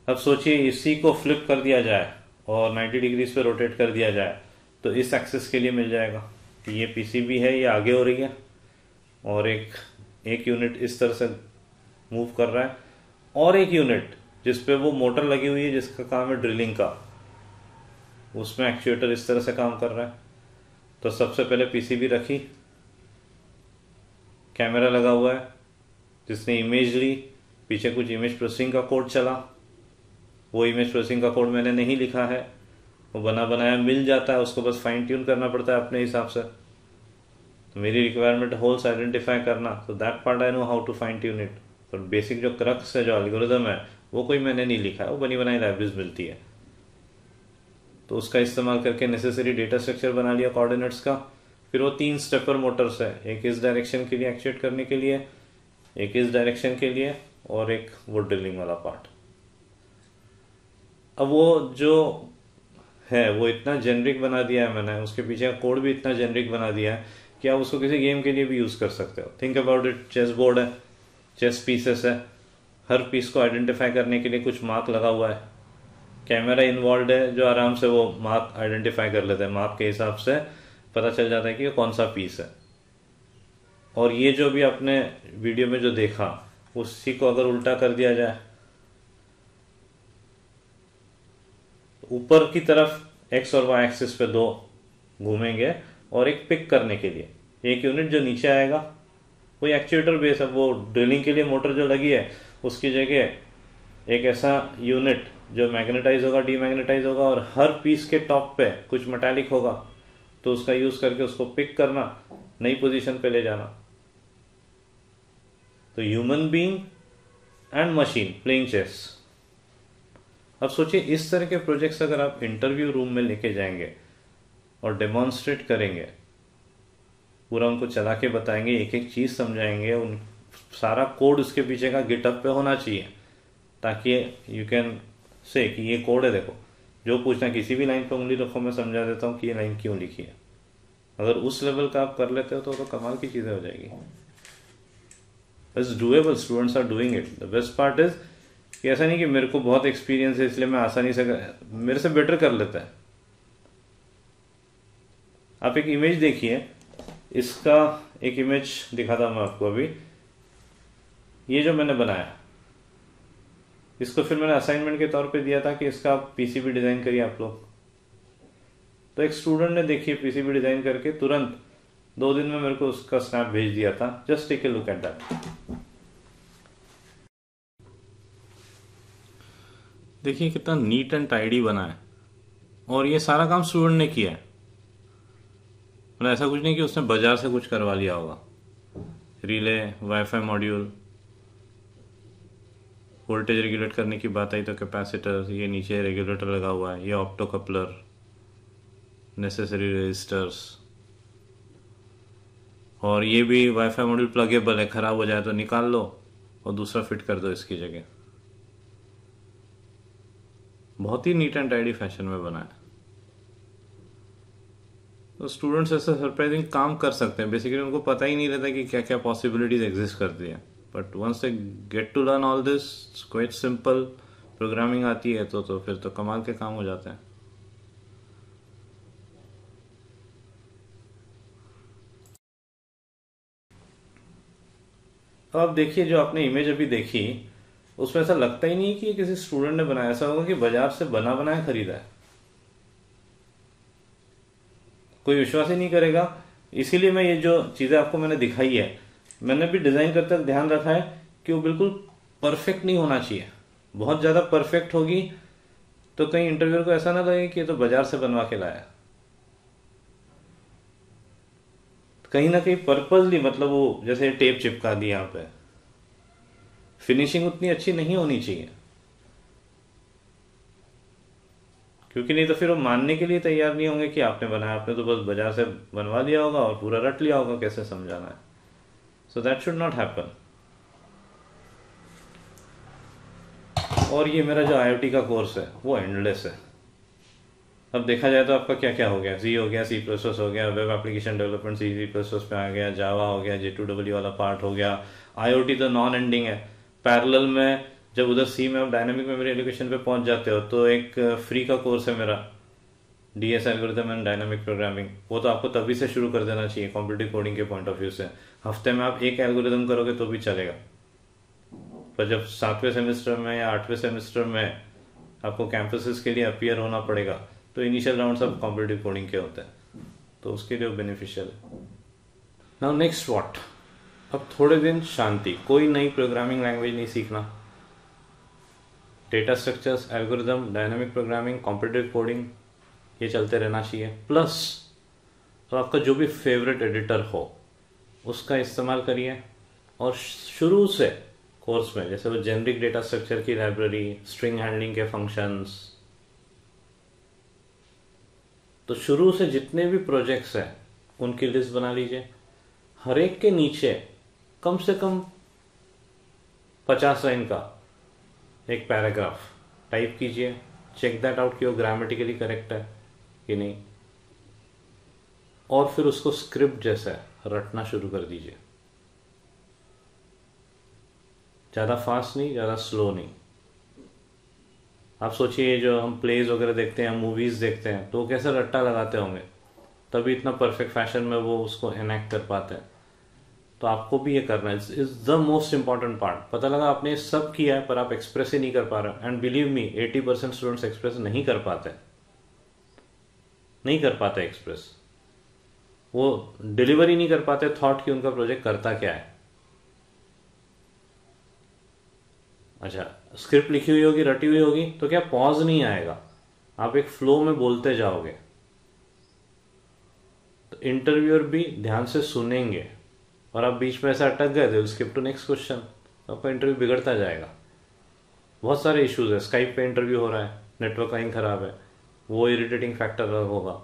Speaker 1: अब सोचिए इसी को फ्लिप कर दिया जाए और 90 डिग्रीज पे रोटेट कर दिया जाए तो इस एक्सिस के लिए मिल जाएगा कि ये पीसीबी है, ये आगे हो रही है, और एक यूनिट इस तरह से मूव कर रहा है, और एक यूनिट जिसपे वो मोटर लगी हुई है जिसका काम है ड्रिलिंग का, उसमें एक्चुएटर इस तरह से काम कर रहा है। तो सबसे पहले पीसीबी रखी, कैमरा लगा हुआ है जिसने इमेज ली, पीछे कुछ इमेज प्रोसेसिंग का कोड चला, वो इमेज प्रोसेसिंग का कोड मैंने नहीं लिखा है, वो बना बनाया मिल जाता है, उसको बस फाइन ट्यून करना पड़ता है अपने हिसाब से। तो मेरी रिक्वायरमेंट होल्स आइडेंटिफाई करना, तो that part I know how to fine tune it. तो बेसिक जो क्रक्स है, जो एल्गोरिथम है, वो कोई मैंने नहीं लिखा है, वो बनी बनाई लाइब्रेरीज मिलती है, तो उसका इस्तेमाल करके नेसेसरी डेटा स्ट्रक्चर बना लिया कोऑर्डिनेट्स का। फिर वो 3 स्टेपर मोटर्स है, एक इस डायरेक्शन के लिए एक्चुएट करने के लिए, एक इस डायरेक्शन के लिए, और एक वो ड्रिलिंग वाला पार्ट। अब वो जो है वो इतना जेनरिक बना दिया है मैंने, उसके पीछे का कोड भी इतना जेनरिक बना दिया है कि आप उसको किसी गेम के लिए भी यूज कर सकते हो। Think about it, chess board है, चेस पीसेस है, हर पीस को आइडेंटिफाई करने के लिए कुछ मार्क लगा हुआ है, कैमरा इन्वॉल्व है जो आराम से वो मार्क आइडेंटिफाई कर लेते हैं, मार्क के हिसाब से पता चल जाता है कि ये कौन सा पीस है। और ये जो भी आपने वीडियो में जो देखा, उसी को अगर उल्टा कर दिया जाए, ऊपर की तरफ एक्स और वाई एक्सिस पे 2 घूमेंगे, और एक पिक करने के लिए। एक यूनिट जो नीचे आएगा कोई एक्चुएटर बेस है, वो ड्रिलिंग के लिए मोटर जो लगी है उसकी जगह एक ऐसा यूनिट जो मैग्नेटाइज होगा, डीमैग्नेटाइज होगा, और हर पीस के टॉप पे कुछ मेटालिक होगा, तो उसका यूज करके उसको पिक करना, नई पोजीशन पे ले जाना। तो human being and machine playing chess. अब सोचिए इस तरह के प्रोजेक्ट्स अगर आप इंटरव्यू रूम में लेके जाएंगे और डेमोन्स्ट्रेट करेंगे, पूरा उनको चला के बताएंगे, एक एक चीज समझाएंगे, उन सारा कोड उसके पीछे का गिटअप पे होना चाहिए, ताकि यू कैन से कि ये कोड है, देखो जो पूछना किसी भी लाइन पे उंगली रखो, मैं समझा देता हूँ कि ये लाइन क्यों लिखी है। अगर उस लेवल का आप कर लेते हो तो कमाल की चीजें हो जाएगी। It's doable, students are doing it. The best part is कि ऐसा नहीं कि मेरे को बहुत एक्सपीरियंस है इसलिए मैं आसानी से मेरे से बेटर कर लेता है। आप एक इमेज देखिए, इसका एक इमेज दिखाता हूं मैं आपको अभी। ये जो मैंने बनाया, इसको फिर मैंने असाइनमेंट के तौर पे दिया था कि इसका आप पीसीबी डिजाइन करिए आप लोग। तो एक स्टूडेंट ने देखिए पीसीबी डिजाइन करके तुरंत 2 दिन में मेरे को उसका स्नैप भेज दिया था। Just take a look at that. देखिए कितना नीट एंड टाइडी बना है, और ये सारा काम स्टूडेंट ने किया है। मतलब ऐसा कुछ नहीं कि उसने बाजार से कुछ करवा लिया होगा। Relay, wifi module, voltage regulate करने की बात आई तो कैपेसिटर, ये नीचे रेगुलेटर लगा हुआ है, ये ऑप्टो कपलर, नेसेसरी रेजिस्टर्स, और ये भी वाईफाई मॉड्यूल प्लगेबल है, खराब हो जाए तो निकाल लो और दूसरा फिट कर दो इसकी जगह। बहुत ही नीट एंड टाइडी फैशन में बना है। तो स्टूडेंट्स ऐसे सरप्राइजिंग काम कर सकते हैं। बेसिकली उनको पता ही नहीं रहता कि क्या क्या पॉसिबिलिटीज एग्जिस्ट करती है, but once they get to learn all this, quite simple programming आती है तो फिर तो कमाल के काम हो जाते हैं। तो आप देखिए जो आपने इमेज अभी देखी, उसमें ऐसा लगता ही नहीं कि ये किसी स्टूडेंट ने बनाया। ऐसा होगा कि बाजार से बना बनाया खरीदा है। कोई विश्वास ही नहीं करेगा। इसीलिए मैं ये जो चीजें आपको मैंने दिखाई है, मैंने भी डिजाइन करते वक्त ध्यान रखा है कि वो बिल्कुल परफेक्ट नहीं होना चाहिए। बहुत ज्यादा परफेक्ट होगी तो कहीं इंटरव्यूअर को ऐसा ना लगे कि ये तो बाजार से बनवा के लाया। कहीं ना कहीं पर्पजली, मतलब वो जैसे टेप चिपका दी यहाँ पे, फिनिशिंग उतनी अच्छी नहीं होनी चाहिए, क्योंकि नहीं तो फिर वो मानने के लिए तैयार नहीं होंगे कि आपने बनाया। आपने तो बस बाजार से बनवा लिया होगा और पूरा रट लिया होगा कैसे समझाना है। So that should not happen. और ये मेरा जो IoT का कोर्स है वो एंडलेस है। अब देखा जाए तो आपका क्या क्या हो गया, सी हो गया, C++ हो गया, वेब एप्लीकेशन डेवलपमेंट C++ पे आ गया, जावा हो गया, J2EE वाला पार्ट हो गया, IoT तो नॉन एंडिंग है। पैरेलल में जब उधर C में आप डायनामिक मेमोरी एलोकेशन पे पहुंच जाते हो तो एक फ्री का कोर्स है मेरा, DS algorithm and dynamic programming. वो तो आपको तभी से शुरू कर देना चाहिए कॉम्पिटिटिव कोडिंग के पॉइंट ऑफ व्यू से। हफ्ते में आप एक एल्गोरिथम करोगे तो भी चलेगा, पर जब 7वें सेमेस्टर में या 8वें सेमेस्टर में आपको कैंपसेस के लिए अपीयर होना पड़ेगा तो इनिशियल राउंड सब कॉम्पिटिटिव कोडिंग के होते हैं, तो उसके लिए बेनिफिशियल है। नाउ नेक्स्ट व्हाट, अब थोड़े दिन शांति, कोई नई प्रोग्रामिंग लैंग्वेज नहीं सीखना। Data structures, algorithm, dynamic programming, competitive coding, ये चलते रहना चाहिए। प्लस तो आपका जो भी फेवरेट एडिटर हो उसका इस्तेमाल करिए, और शुरू से कोर्स में जैसे वो जेनरिक डेटा स्ट्रक्चर की लाइब्रेरी, स्ट्रिंग हैंडलिंग के फंक्शंस, तो शुरू से जितने भी प्रोजेक्ट्स हैं उनकी लिस्ट बना लीजिए। हर एक के नीचे कम से कम 50 लाइन का एक पैराग्राफ टाइप कीजिए। चेक दैट आउट कि वो ग्रामेटिकली करेक्ट है कि नहीं, और फिर उसको स्क्रिप्ट जैसा रटना शुरू कर दीजिए। ज़्यादा फास्ट नहीं, ज़्यादा स्लो नहीं। आप सोचिए जो हम प्लेज वगैरह देखते हैं, मूवीज देखते हैं, तो वो कैसे रट्टा लगाते होंगे, तभी इतना परफेक्ट फैशन में वो उसको एनेक्ट कर पाते हैं। तो आपको भी ये करना है। Is the most important part. पता लगा आपने सब किया है पर आप एक्सप्रेस ही नहीं कर पा रहे, and believe me 80% students express नहीं कर पाते एक्सप्रेस। वो डिलीवर ही नहीं कर पाते थॉट कि उनका प्रोजेक्ट करता क्या है। अच्छा, स्क्रिप्ट लिखी हुई होगी, रटी हुई होगी, तो क्या पॉज नहीं आएगा, आप एक फ्लो में बोलते जाओगे, तो इंटरव्यूअर भी ध्यान से सुनेंगे, और आप बीच में ऐसा अटक गए, they will skip to next question, तो आपका इंटरव्यू बिगड़ता जाएगा। बहुत सारे इश्यूज है, स्काइप पे इंटरव्यू हो रहा है, नेटवर्क लाइन खराब है, वो इरिटेटिंग फैक्टर होगा,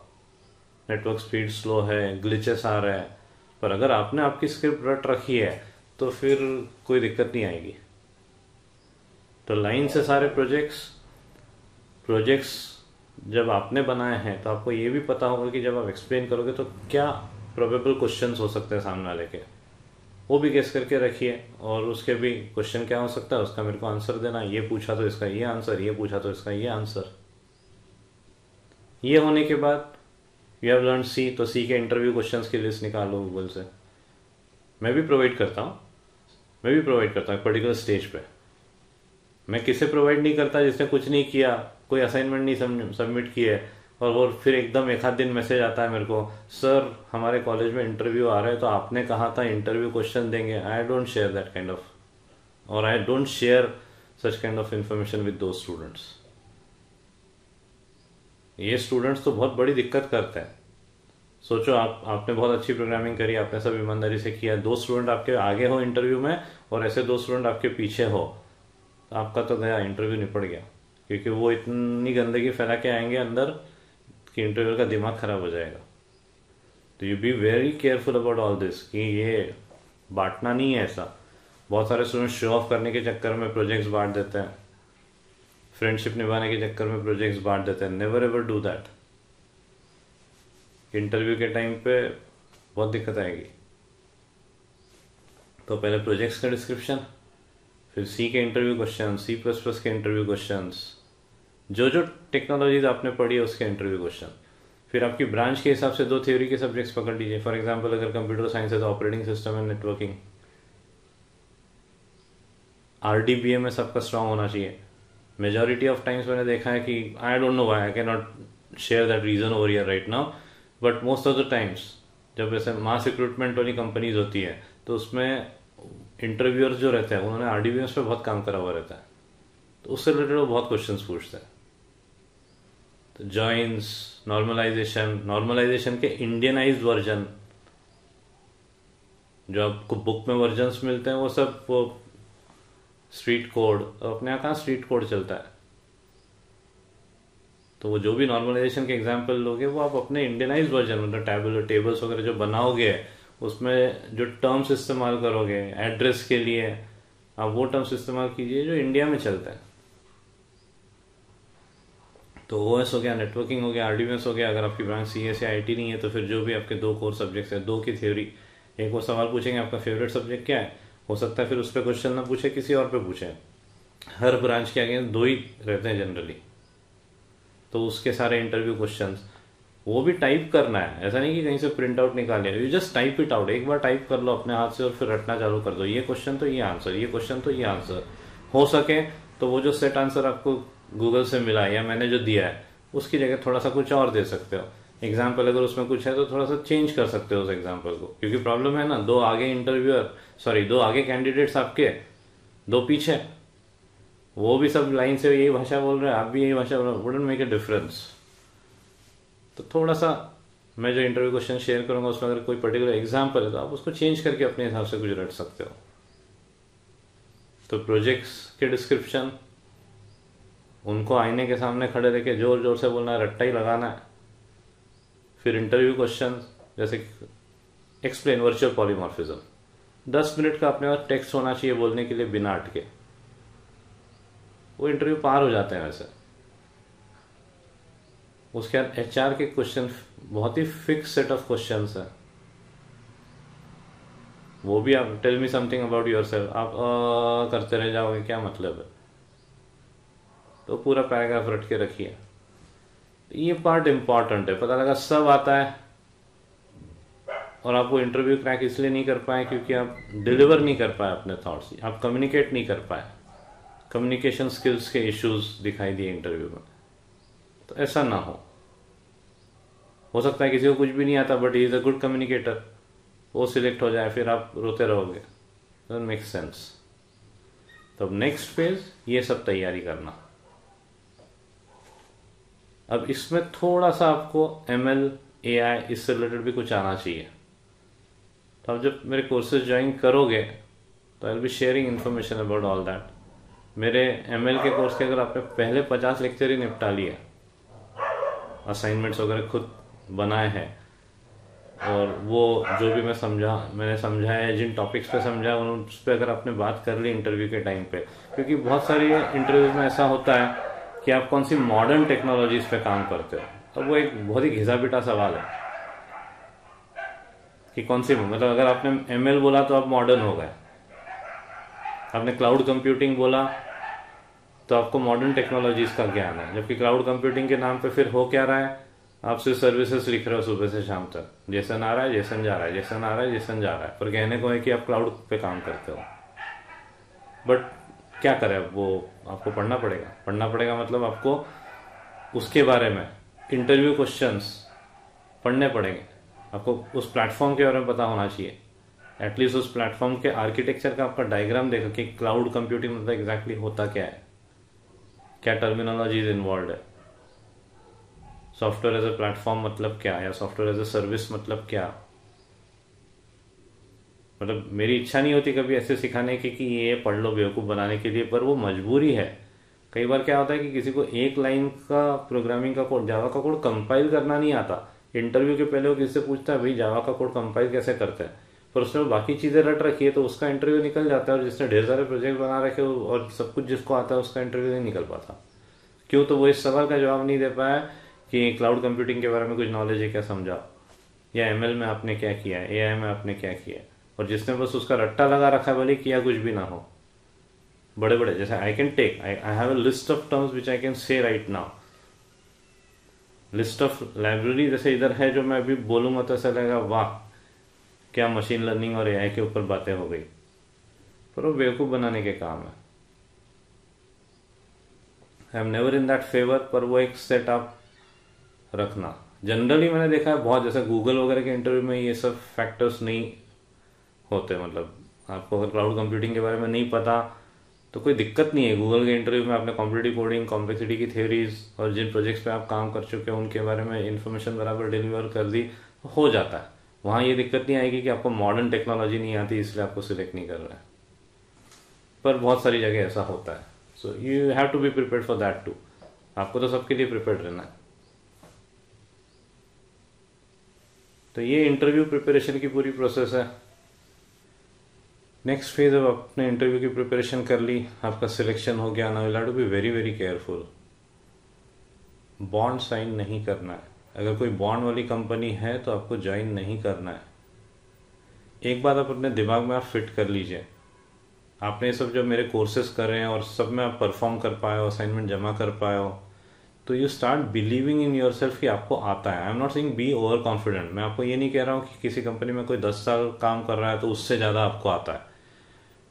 Speaker 1: नेटवर्क स्पीड स्लो है, ग्लिचेस आ रहे हैं, पर अगर आपने आपकी स्क्रिप्ट रट रखी है तो फिर कोई दिक्कत नहीं आएगी। तो लाइन से सारे प्रोजेक्ट्स जब आपने बनाए हैं तो आपको ये भी पता होगा कि जब आप एक्सप्लेन करोगे तो क्या प्रोबेबल क्वेश्चंस हो सकते हैं सामने वाले के, वो भी गेस करके रखिए, और उसके भी क्वेश्चन क्या हो सकता है उसका मेरे को आंसर देना, ये पूछा तो इसका ये आंसर, ये पूछा तो इसका ये आंसर। ये होने के बाद यू हैव लर्न सी, तो सी के इंटरव्यू क्वेश्चंस की लिस्ट निकालो गूगल से। मैं भी प्रोवाइड करता हूँ पर्टिकुलर स्टेज पे। मैं किसे प्रोवाइड नहीं करता जिसने कुछ नहीं किया, कोई असाइनमेंट नहीं सबमिट किया है, और वो फिर एकदम एक आध दिन मैसेज आता है मेरे को, सर हमारे कॉलेज में इंटरव्यू आ रहा है तो आपने कहा था इंटरव्यू क्वेश्चन देंगे। I don't share that kind of, और I don't share such kind of information with those students. ये स्टूडेंट्स तो बहुत बड़ी दिक्कत करते हैं। सोचो आपने बहुत अच्छी प्रोग्रामिंग करी, आपने सब ईमानदारी से किया, दो स्टूडेंट आपके आगे हो इंटरव्यू में और ऐसे दो स्टूडेंट आपके पीछे हो, तो आपका तो गया, इंटरव्यू निपट गया, क्योंकि वो इतनी गंदगी फैला के आएंगे अंदर कि इंटरव्यू का दिमाग खराब हो जाएगा। तो you be very careful about all this, कि ये बांटना नहीं है ऐसा। बहुत सारे स्टूडेंट शो ऑफ करने के चक्कर में प्रोजेक्ट्स बांट देते हैं, फ्रेंडशिप निभाने के चक्कर में प्रोजेक्ट्स बांट देते हैं। Never ever do that. Interview के टाइम पे बहुत दिक्कत आएगी। तो पहले प्रोजेक्ट्स का डिस्क्रिप्शन, फिर सी के इंटरव्यू क्वेश्चन, C++ के इंटरव्यू क्वेश्चंस, जो जो टेक्नोलॉजीज आपने पढ़ी है उसके इंटरव्यू क्वेश्चन। फिर आपकी ब्रांच के हिसाब से दो थ्योरी के सब्जेक्ट्स पकड़ लीजिए। फॉर एग्जांपल अगर कंप्यूटर साइंस है तो operating system and networking, RDBA में सबका स्ट्रांग होना चाहिए। मेजॉरिटी ऑफ टाइम्स मैंने देखा है कि I don't know why, I can not share that reason over here right now, but most of the times जब ऐसे मास रिक्रूटमेंट वाली कंपनीज होती है तो उसमें इंटरव्यूअर्स जो रहते हैं उन्होंने RDBMS पे बहुत काम करा हुआ रहता है, तो उससे रिलेटेड वो बहुत क्वेश्चंस पूछते हैं। तो जॉइंस, नॉर्मलाइजेशन के इंडियनाइज्ड वर्जन, जो आपको बुक में वर्जन्स मिलते हैं वो सब वो स्ट्रीट कोड, अपने यहाँ कहाँ स्ट्रीट कोड चलता है। तो वो जो भी नॉर्मलाइजेशन के एग्जाम्पल लोगे वो आप अपने इंडियनाइज्ड वर्जन, मतलब टेबल्स वगैरह जो बनाओगे उसमें जो टर्म्स इस्तेमाल करोगे एड्रेस के लिए, आप वो टर्म्स इस्तेमाल कीजिए जो इंडिया में चलता है। तो OS हो गया, नेटवर्किंग हो गया, RDBMS हो गया। अगर आपकी ब्रांच CS या IT नहीं है तो फिर जो भी आपके दो कोर सब्जेक्ट्स है, दो की थ्योरी, एक वो सवाल पूछेंगे आपका फेवरेट सब्जेक्ट क्या है, हो सकता है फिर उस पर क्वेश्चन ना पूछे, किसी और पे पूछे। हर ब्रांच के आगे दो ही रहते हैं जनरली, तो उसके सारे इंटरव्यू क्वेश्चंस वो भी टाइप करना है। ऐसा नहीं कि कहीं से प्रिंट आउट निकाल लिया, you just type it out. एक बार टाइप कर लो अपने हाथ से और फिर रटना चालू कर दो, ये क्वेश्चन तो ये आंसर, ये क्वेश्चन तो ये आंसर। हो सके तो वो जो सेट आंसर आपको गूगल से मिला है या मैंने जो दिया है उसकी जगह थोड़ा सा कुछ और दे सकते हो। एग्जाम्पल अगर उसमें कुछ है तो थोड़ा सा चेंज कर सकते हो उस एग्जाम्पल को, क्योंकि प्रॉब्लम है ना, दो आगे कैंडिडेट्स आपके, दो पीछे, वो भी सब लाइन से यही भाषा बोल रहे हैं, आप भी यही भाषा बोल रहे हैं, वुडंट मेक ए डिफरेंस। तो थोड़ा सा मैं जो इंटरव्यू क्वेश्चन शेयर करूंगा उसमें अगर कोई पर्टिकुलर एग्जाम्पल है तो आप उसको चेंज करके अपने हिसाब से कुछ रट सकते हो। तो प्रोजेक्ट्स के डिस्क्रिप्शन, उनको आईने के सामने खड़े रह के जोर जोर से बोलना है, रट्टा ही लगाना है। फिर इंटरव्यू क्वेश्चन जैसे एक्सप्लेन वर्चुअल पॉलीमॉर्फिज्म, 10 मिनट का अपने पास टेक्स्ट होना चाहिए बोलने के लिए बिना अटके, वो इंटरव्यू पार हो जाते हैं वैसे। उसके बाद HR के क्वेश्चन बहुत ही फिक्स सेट ऑफ क्वेश्चंस है, वो भी आप tell me something about yourself, आप करते रह जाओगे, क्या मतलब है, तो पूरा पैराग्राफ रट के रखिए। ये पार्ट इंपॉर्टेंट है। पता लगा सब आता है और आप वो इंटरव्यू क्रैक इसलिए नहीं कर पाए क्योंकि आप डिलीवर नहीं कर पाए अपने थॉट्स, आप कम्युनिकेट नहीं कर पाए, कम्युनिकेशन स्किल्स के इश्यूज दिखाई दिए इंटरव्यू में। तो ऐसा ना हो हो सकता है किसी को कुछ भी नहीं आता but he is a good communicator, वो सिलेक्ट हो जाए, फिर आप रोते रहोगे। Don't make sense. तो अब नेक्स्ट फेज ये सब तैयारी करना। अब इसमें थोड़ा सा आपको ML AI इससे रिलेटेड भी कुछ आना चाहिए। तो आप जब मेरे कोर्सेज ज्वाइन करोगे तो I will be sharing information about all that. मेरे ML के कोर्स के अगर आपने पहले 50 लेक्चर ही निपटा लिए, असाइनमेंट्स वगैरह खुद बनाए हैं, और वो जो भी मैंने समझाया है, जिन टॉपिक्स पे समझा उस पर अगर आपने बात कर ली इंटरव्यू के टाइम पे, क्योंकि बहुत सारी इंटरव्यूज में ऐसा होता है कि आप कौन सी मॉडर्न टेक्नोलॉजीज पे काम करते हो। अब वो एक बहुत ही घिसा पिटा सवाल है कि कौन सी, मतलब अगर आपने ML बोला तो आप मॉडर्न हो गए, आपने क्लाउड कंप्यूटिंग बोला तो आपको मॉडर्न टेक्नोलॉजीज का ज्ञान है, जबकि क्लाउड कंप्यूटिंग के नाम पे फिर हो क्या रहा है, आप सिर्फ सर्विसेज लिख रहे हो सुबह से शाम तक, जेसन आ रहा है जेसन जा रहा है, जेसन आ रहा है जेसन जा रहा है, पर कहने को है कि आप क्लाउड पे काम करते हो। बट क्या करें, अब वो आपको पढ़ना पड़ेगा मतलब आपको उसके बारे में इंटरव्यू क्वेश्चंस पढ़ने पड़ेंगे, आपको उस प्लेटफॉर्म के बारे में पता होना चाहिए, एटलीस्ट उस प्लेटफॉर्म के आर्किटेक्चर का आपका डायग्राम देखो कि क्लाउड कंप्यूटिंग मतलब एग्जैक्टली होता क्या है, क्या टर्मिनोलॉजीज इन्वॉल्व है, सॉफ्टवेयर एज अ प्लेटफॉर्म मतलब क्या, या सॉफ्टवेयर एज अ सर्विस मतलब क्या। मतलब मेरी इच्छा नहीं होती कभी ऐसे सिखाने की कि ये पढ़ लो बेवकूफ़ बनाने के लिए, पर वो मजबूरी है। कई बार क्या होता है कि किसी को एक लाइन का प्रोग्रामिंग का कोड, जावा का कोड कंपाइल करना नहीं आता, इंटरव्यू के पहले वो किससे पूछता है भाई जावा का कोड कंपाइल कैसे करते हैं, पर उसने बाकी चीज़ें रट रखी है तो उसका इंटरव्यू निकल जाता है, और जिसने ढेर सारे प्रोजेक्ट बना रखे और सब कुछ जिसको आता है उसका इंटरव्यू नहीं निकल पाता। क्यों? तो वो इस सवाल का जवाब नहीं दे पाया कि क्लाउड कंप्यूटिंग के बारे में कुछ नॉलेज है क्या, समझा, या ML में आपने क्या किया है, AI में आपने क्या किया है। और जिसने बस उसका रट्टा लगा रखा है, भले किया कुछ भी ना हो, बड़े बड़े जैसे I have a list of terms which I can say right now, list of library जैसे इधर है, जो मैं अभी बोलूंगा तो ऐसा लगेगा वाह क्या मशीन लर्निंग और AI के ऊपर बातें हो गई, पर वो बेवकूफ बनाने के काम है। I am never in that favour, पर वो एक सेट आप रखना। जनरली मैंने देखा है बहुत, जैसे गूगल वगैरह के इंटरव्यू में ये सब फैक्टर्स नहीं होते, मतलब आपको अगर क्लाउड कंप्यूटिंग के बारे में नहीं पता तो कोई दिक्कत नहीं है। गूगल के इंटरव्यू में आपने कॉम्पिटिटिव कोडिंग, कॉम्प्लेक्सिटी की थ्योरीज और जिन प्रोजेक्ट्स पे आप काम कर चुके हैं उनके बारे में इन्फॉर्मेशन बराबर डिलीवर कर दी तो हो जाता है। वहाँ ये दिक्कत नहीं आएगी कि आपको मॉडर्न टेक्नोलॉजी नहीं आती इसलिए आपको सिलेक्ट नहीं कर रहा है, पर बहुत सारी जगह ऐसा होता है। So you have to be prepared for that too. आपको तो सबके लिए प्रिपेयर्ड रहना है। तो ये इंटरव्यू प्रिपरेशन की पूरी प्रोसेस है। नेक्स्ट फेज, अब आपने इंटरव्यू की प्रिपरेशन कर ली, आपका सिलेक्शन हो गया, now you have to be very very careful. Bond sign नहीं करना है। अगर कोई बॉन्ड वाली कंपनी है तो आपको ज्वाइन नहीं करना है। एक बात आप अपने दिमाग में आप फिट कर लीजिए, आपने सब जब मेरे कोर्सेज कर रहे हैं और सब में आप परफॉर्म कर पाए हो, असाइनमेंट जमा कर पाए हो, तो you start believing in yourself कि आपको आता है। I am not saying be over confident. मैं आपको ये नहीं कह रहा हूँ कि किसी कंपनी में कोई 10 साल काम कर रहा है तो उससे ज़्यादा आपको आता है,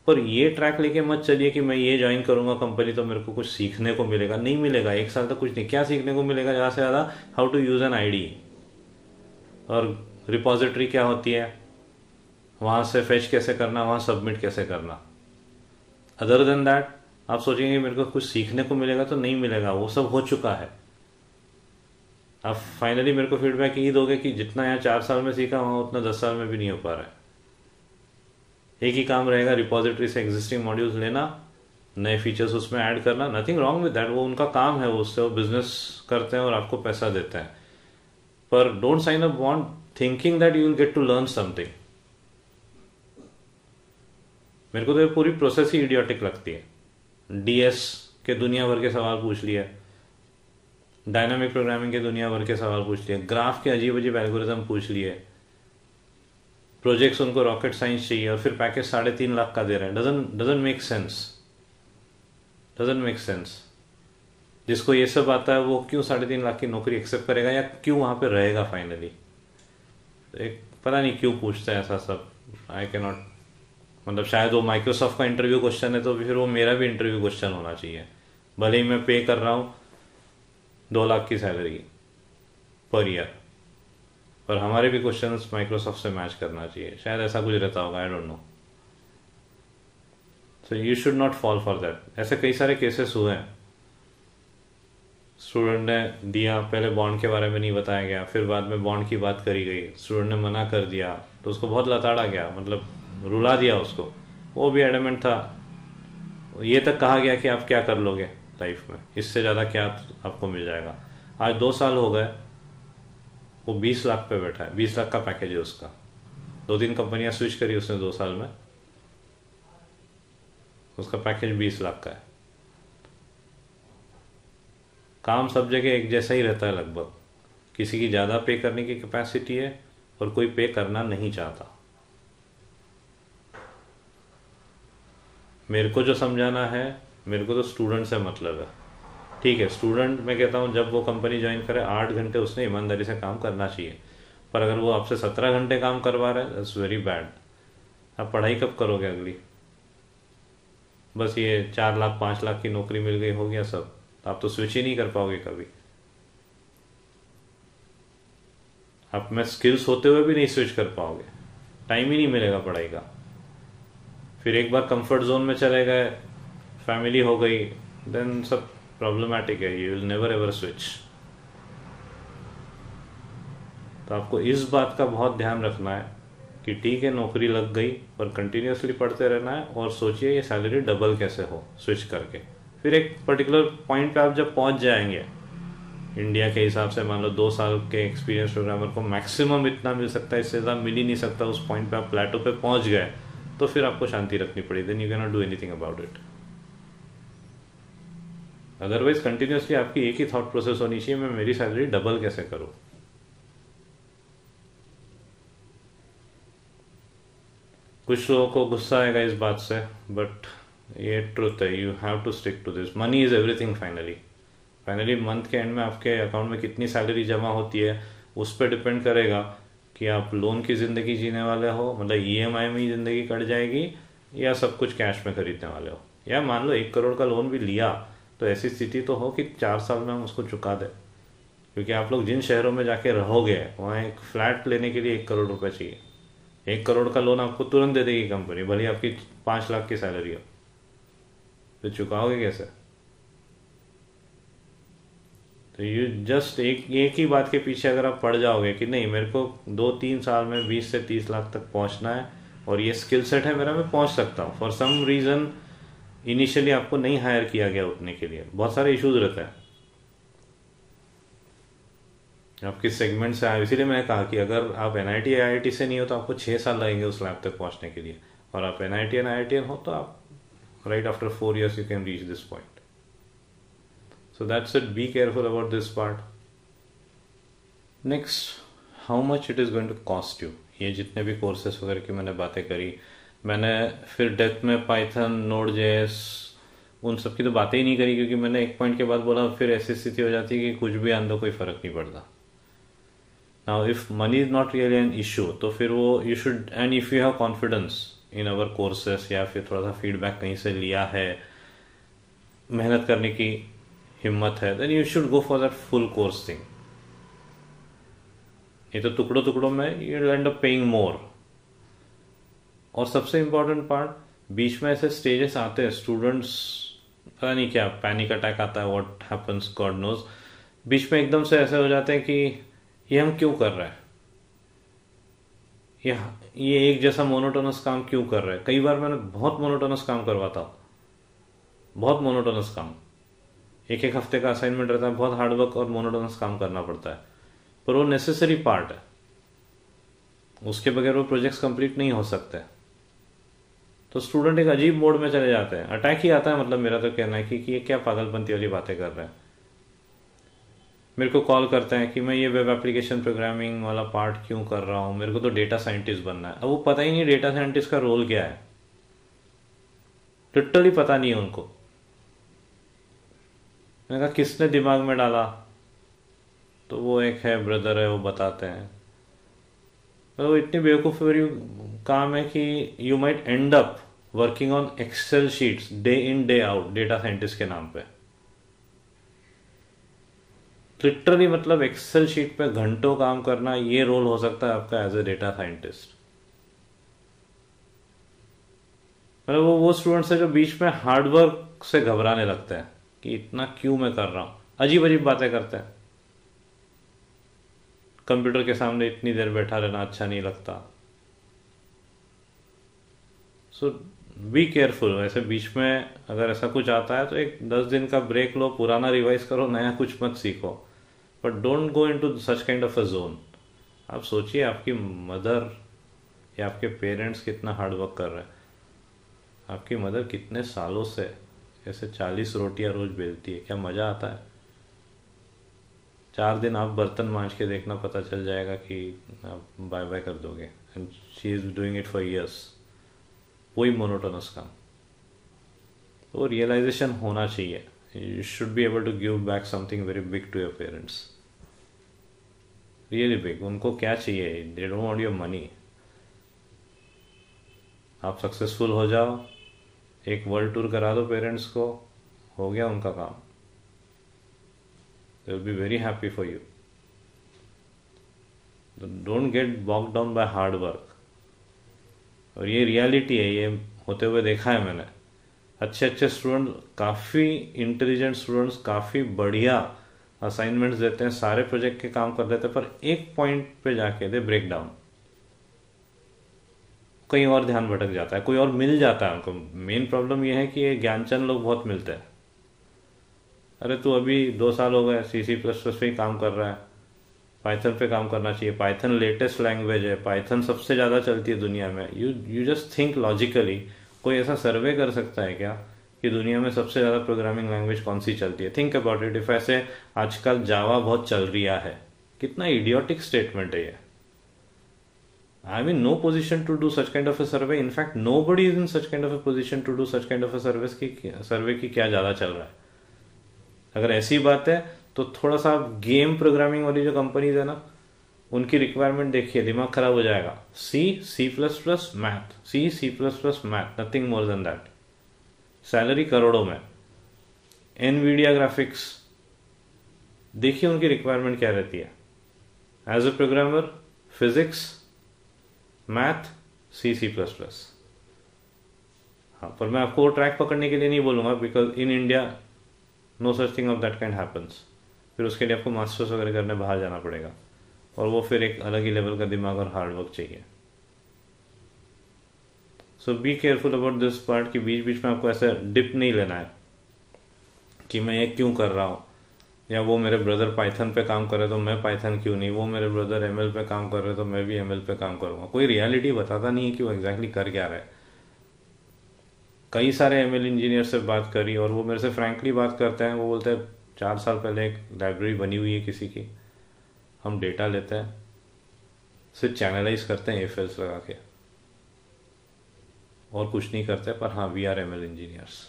Speaker 1: पर ये ट्रैक लेके मत चलिए कि मैं ये ज्वाइन करूंगा कंपनी तो मेरे को कुछ सीखने को मिलेगा। नहीं मिलेगा, 1 साल तक कुछ नहीं। क्या सीखने को मिलेगा ज़्यादा से ज़्यादा? How to use an ID, और रिपोजिटरी क्या होती है, वहाँ से फेच कैसे करना, वहाँ सबमिट कैसे करना। अदर देन दैट आप सोचेंगे मेरे को कुछ सीखने को मिलेगा, तो नहीं मिलेगा, वो सब हो चुका है। आप फाइनली मेरे को फीडबैक ये दोगे कि जितना यहाँ 4 साल में सीखा वहाँ उतना 10 साल में भी नहीं हो पा रहा है। एक ही काम रहेगा, रिपोजिटरी से एग्जिस्टिंग मॉड्यूल्स लेना, नए फीचर्स उसमें ऐड करना। नथिंग रॉन्ग विद दैट, वो उनका काम है, वो उससे वो बिजनेस करते हैं और आपको पैसा देते हैं। पर don't sign a bond thinking that you will get to learn something. मेरे को तो ये पूरी प्रोसेस ही इडियोटिक लगती है। DS के दुनिया भर के सवाल पूछ लिए, डायनामिक प्रोग्रामिंग के दुनिया भर के सवाल पूछ लिए, ग्राफ के अजीब अजीब एल्गोरिथम पूछ लिए, प्रोजेक्ट्स उनको रॉकेट साइंस चाहिए, और फिर पैकेज 3.5 लाख का दे रहे हैं। Doesn't make sense. जिसको ये सब आता है वो क्यों 3.5 लाख की नौकरी एक्सेप्ट करेगा, या क्यों वहां पे रहेगा फाइनली? एक पता नहीं क्यों पूछता है ऐसा सब। आई कैन नॉट, मतलब शायद वो माइक्रोसॉफ्ट का इंटरव्यू क्वेश्चन है तो फिर वो मेरा भी इंटरव्यू क्वेश्चन होना चाहिए, भले ही मैं पे कर रहा हूँ 2 लाख की सैलरी पर ईयर। पर हमारे भी क्वेश्चंस माइक्रोसॉफ्ट से मैच करना चाहिए, शायद ऐसा कुछ रहता होगा, आई don't no. So you should not fall for that. ऐसे कई सारे केसेस हुए हैं, स्टूडेंट ने दिया, पहले बॉन्ड के बारे में नहीं बताया गया, फिर बाद में बॉन्ड की बात करी गई, स्टूडेंट ने मना कर दिया तो उसको बहुत लताड़ा गया, मतलब रुला दिया उसको। वो भी एडमेंट था, ये तक कहा गया कि आप क्या कर लोगे लाइफ में, इससे ज़्यादा क्या आपको मिल जाएगा। आज 2 साल हो गए, वो 20 लाख पे बैठा है, 20 लाख का पैकेज है उसका। 2-3 कंपनियां स्विच करी उसने 2 साल में, उसका पैकेज 20 लाख का है। काम सब जगह एक जैसा ही रहता है लगभग, किसी की ज़्यादा पे करने की कैपेसिटी है और कोई पे करना नहीं चाहता। मेरे को जो समझाना है, मेरे को तो स्टूडेंट से मतलब है। ठीक है, स्टूडेंट मैं कहता हूँ जब वो कंपनी ज्वाइन करे 8 घंटे उसने ईमानदारी से काम करना चाहिए, पर अगर वो आपसे 17 घंटे काम करवा रहा है, दैट्स वेरी बैड। आप पढ़ाई कब करोगे अगली? बस ये 4 लाख 5 लाख की नौकरी मिल गई हो गया सब, आप तो स्विच ही नहीं कर पाओगे कभी। आप में स्किल्स होते हुए भी नहीं स्विच कर पाओगे, टाइम ही नहीं मिलेगा पढ़ाई का। फिर एक बार कंफर्ट जोन में चले गए, फैमिली हो गई, देन सब प्रॉब्लमैटिक है, you will never ever switch. तो आपको इस बात का बहुत ध्यान रखना है कि ठीक है नौकरी लग गई, पर कंटिन्यूसली पढ़ते रहना है और सोचिए ये सैलरी डबल कैसे हो स्विच करके। फिर एक पर्टिकुलर पॉइंट पे आप जब पहुंच जाएंगे, इंडिया के हिसाब से मान लो 2 साल के एक्सपीरियंस प्रोग्रामर को मैक्सिमम इतना मिल सकता है, इससे ज़्यादा मिल ही नहीं सकता। उस पॉइंट पे आप प्लेटो पे पहुंच गए तो फिर आपको शांति रखनी पड़ेगी, then you can not do anything about it. Otherwise continuously आपकी एक ही थॉट प्रोसेस होनी चाहिए, मैं मेरी सैलरी डबल कैसे करूं। कुछ लोगों को गुस्सा आएगा इस बात से, बट ये ट्रुथ है, you have to stick to this. Money is everything. Finally month के एंड में आपके अकाउंट में कितनी सैलरी जमा होती है उस पर डिपेंड करेगा कि आप लोन की ज़िंदगी जीने वाले हो, मतलब ईएमआई में ही ज़िंदगी कट जाएगी, या सब कुछ कैश में खरीदने वाले हो। या मान लो 1 करोड़ का लोन भी लिया तो ऐसी स्थिति तो हो कि 4 साल में हम उसको चुका दें, क्योंकि आप लोग जिन शहरों में जाके रहोगे वहाँ एक फ्लैट लेने के लिए 1 करोड़ रुपए चाहिए। 1 करोड़ का लोन आपको तुरंत दे देगी कंपनी, भले आपकी 5 लाख की सैलरी हो, तो चुकाओगे कैसे? तो ये जस्ट एक ही बात के पीछे अगर आप पड़ जाओगे कि नहीं मेरे को 2-3 साल में 20 से 30 लाख तक पहुंचना है और ये स्किल सेट है मेरा, मैं पहुंच सकता हूँ, फॉर सम रीज़न इनिशियली आपको नहीं हायर किया गया उठने के लिए, बहुत सारे इश्यूज रहते हैं आप किस सेगमेंट से आए। इसीलिए मैंने कहा कि अगर आप एनआईटी आईआईटी से नहीं हो तो आपको 6 साल लगेंगे उस लैब तक पहुंचने के लिए, और आप एनआईटी आईआईटी हो तो आप right after 4 years you can reach this point. So that's it, be careful about this part. Next, how much it is going to cost you. ये जितने भी कोर्सेस वगैरह की मैंने बातें करी, मैंने फिर डेप्थ में पाइथन, नोड.जेएस उन सब की तो बातें ही नहीं करी, क्योंकि मैंने एक पॉइंट के बाद बोला फिर ऐसी स्थिति हो जाती है कि कुछ भी आंदो कोई फर्क नहीं पड़ता। Now if money is not really an issue तो फिर वो you should, and if you have confidence in our courses या फिर थोड़ा सा फीडबैक कहीं से लिया है, मेहनत करने की हिम्मत है, then you should go for that full course thing. ये तो टुकड़ों टुकड़ों में you will end up paying more. और सबसे इम्पोर्टेंट पार्ट, बीच में ऐसे स्टेजेस आते हैं, स्टूडेंट्स पता नहीं क्या पैनिक अटैक आता है, व्हाट हैपेंस गॉड नोज, बीच में एकदम से ऐसे हो जाते हैं कि ये हम क्यों कर रहे हैं, ये एक जैसा मोनोटोनस काम क्यों कर रहे हैं। कई बार मैंने बहुत मोनोटोनस काम करवाता, बहुत मोनोटोनस काम, एक हफ्ते का असाइनमेंट रहता है, बहुत हार्डवर्क और मोनोटोनस काम करना पड़ता है, पर वो नेसेसरी पार्ट है, उसके बगैर वो प्रोजेक्ट्स कंप्लीट नहीं हो सकते। तो स्टूडेंट एक अजीब मोड में चले जाते हैं, अटैक ही आता है, मतलब मेरा तो कहना है कि ये क्या पागलपंती वाली बातें कर रहे हैं। मेरे को कॉल करते हैं कि मैं ये वेब एप्लीकेशन प्रोग्रामिंग वाला पार्ट क्यों कर रहा हूँ, मेरे को तो डेटा साइंटिस्ट बनना है। अब वो पता ही नहीं डेटा साइंटिस्ट का रोल क्या है, लिटरली पता नहीं है उनको। मैंने कहा किसने दिमाग में डाला, तो वो एक है ब्रदर है, वो बताते हैं। तो इतनी बेवकूफ़ी काम है कि you might end up working on Excel sheets day in day out data scientist के नाम पे। लिटरली मतलब एक्सेल शीट पे घंटों काम करना, ये रोल हो सकता है आपका एज ए डेटा साइंटिस्ट। मतलब वो स्टूडेंट्स है जो बीच में हार्डवर्क से घबराने लगते हैं कि इतना क्यों मैं कर रहा हूँ, अजीब अजीब बातें करते हैं। कंप्यूटर के सामने इतनी देर बैठा रहना अच्छा नहीं लगता। सो बी केयरफुल। वैसे बीच में अगर ऐसा कुछ आता है तो एक 10 दिन का ब्रेक लो, पुराना रिवाइज करो, नया कुछ मत सीखो, but don't go into such kind of a zone. आप सोचिए आपकी मदर या आपके पेरेंट्स कितना हार्डवर्क कर रहे हैं। आपकी मदर कितने सालों से ऐसे 40 रोटियां रोज बेलती है, क्या मज़ा आता है? 4 दिन आप बर्तन मांज के देखना, पता चल जाएगा कि आप बाय बाय कर दोगे। And she is doing it for years, वही मोनोटोनस काम। तो रियलाइजेशन होना चाहिए। You should be able to give back something very big to your parents, really big. उनको क्या चाहिए? They don't want your money. आप सक्सेसफुल हो जाओ, एक वर्ल्ड टूर करा दो पेरेंट्स को, हो गया उनका काम। They will be very happy for you. Don't get bogged down by hard work. और ये रियलिटी है, ये होते हुए देखा है मैंने। अच्छे अच्छे स्टूडेंट, काफ़ी इंटेलिजेंट स्टूडेंट्स काफ़ी बढ़िया असाइनमेंट्स देते हैं, सारे प्रोजेक्ट के काम कर लेते हैं, पर एक पॉइंट पे जाके दे ब्रेक डाउन। कहीं और ध्यान भटक जाता है, कोई और मिल जाता है उनको। मेन प्रॉब्लम ये है कि ये ज्ञानचंद लोग बहुत मिलते हैं। अरे तू अभी 2 साल हो गए C++ पे ही काम कर रहा है, पाइथन पे काम करना चाहिए। पाइथन लेटेस्ट लैंग्वेज है, पाइथन सबसे ज़्यादा चलती है दुनिया में। You just think logically. कोई ऐसा सर्वे कर सकता है क्या कि दुनिया में सबसे ज़्यादा प्रोग्रामिंग लैंग्वेज कौन सी चलती है? Think about it. इफ ऐसे आजकल जावा बहुत चल रहा है, कितना इडियोटिक स्टेटमेंट है ये। I mean no position to do such kind of a survey. In fact nobody is in such kind of a position to do such kind of a survey की क्या ज़्यादा चल रहा है। अगर ऐसी बात है तो थोड़ा सा गेम प्रोग्रामिंग वाली जो कंपनीज है ना, उनकी रिक्वायरमेंट देखिए, दिमाग खराब हो जाएगा। C++ math, C++ math, nothing more than that. Salary करोड़ों में। एनवीडिया ग्राफिक्स, देखिए उनकी रिक्वायरमेंट क्या रहती है। As a programmer, physics, math, C++। हाँ, पर मैं आपको वो ट्रैक पकड़ने के लिए नहीं बोलूँगा, because in India no such thing of that kind happens. फिर उसके लिए आपको मास्टर्स वगैरह करने बाहर जाना पड़ेगा, और वो फिर एक अलग ही लेवल का दिमाग और हार्डवर्क चाहिए। So be careful about this part कि बीच बीच में आपको ऐसा डिप नहीं लेना है कि मैं ये क्यों कर रहा हूँ, या वो मेरे ब्रदर पाइथन पे काम कर रहे तो मैं पाइथन क्यों नहीं, वो मेरे ब्रदर ML पे काम कर रहे तो मैं भी ML पे काम करूँगा। कोई रियलिटी बताता नहीं है कि वो एग्जैक्टली कर क्या रहा है। कई सारे ML इंजीनियर से बात करी, और वो मेरे से फ्रैंकली बात करते हैं। वो बोलते हैं 4 साल पहले एक लाइब्रेरी बनी हुई है किसी की, हम डेटा लेते हैं, सिर्फ चैनलाइज करते हैं AFLs लगा के, और कुछ नहीं करते। पर हाँ, वी आर ML इंजीनियर्स।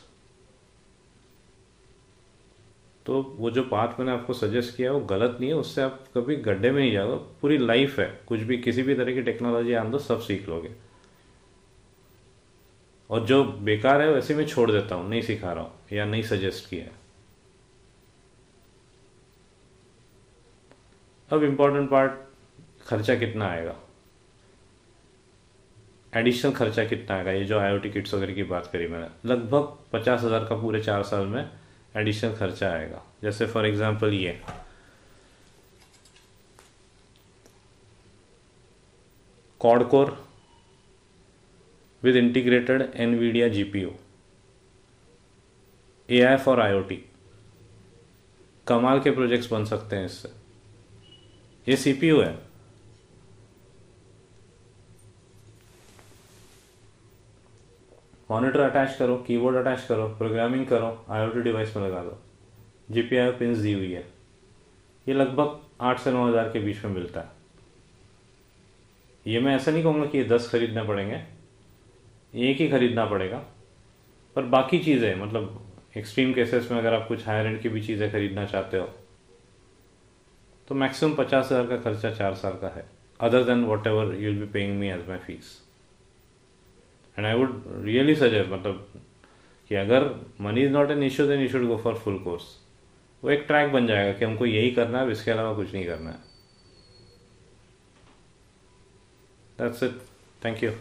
Speaker 1: तो वो जो पाथ मैंने आपको सजेस्ट किया वो गलत नहीं है, उससे आप कभी गड्ढे में नहीं जाओगे। पूरी लाइफ है, कुछ भी किसी भी तरह की टेक्नोलॉजी आन दो, सब सीख लोगे। और जो बेकार है वैसे मैं छोड़ देता हूँ, नहीं सिखा रहा हूँ या नहीं सजेस्ट किया है। अब इम्पोर्टेंट पार्ट, खर्चा कितना आएगा, एडिशनल खर्चा कितना आएगा। ये जो IoT किट्स वगैरह की बात करी मैंने, लगभग 50,000 का पूरे 4 साल में एडिशनल खर्चा आएगा। जैसे फॉर एग्जांपल ये quad core with integrated NVIDIA GPU, AI for IoT, कमाल के प्रोजेक्ट्स बन सकते हैं इससे। ये CPU है, मॉनिटर अटैच करो, कीबोर्ड अटैच करो, प्रोग्रामिंग करो, IoT डिवाइस में लगा दो, GPIO पिन्स दी हुई है। ये लगभग 8 से 9 हज़ार के बीच में मिलता है। ये मैं ऐसा नहीं कहूँगा कि ये 10 खरीदने पड़ेंगे, एक ही खरीदना पड़ेगा। पर बाकी चीज़ें, मतलब एक्सट्रीम केसेस में अगर आप कुछ हायर एंड की भी चीज़ें खरीदना चाहते हो तो मैक्सिमम 50,000 का खर्चा 4 साल का है, other than whatever you will be paying me as my fees. And I would really suggest, मतलब कि अगर money is not an issue then you should go for full course. वो एक ट्रैक बन जाएगा कि हमको यही करना है, इसके अलावा कुछ नहीं करना है। That's it, thank you.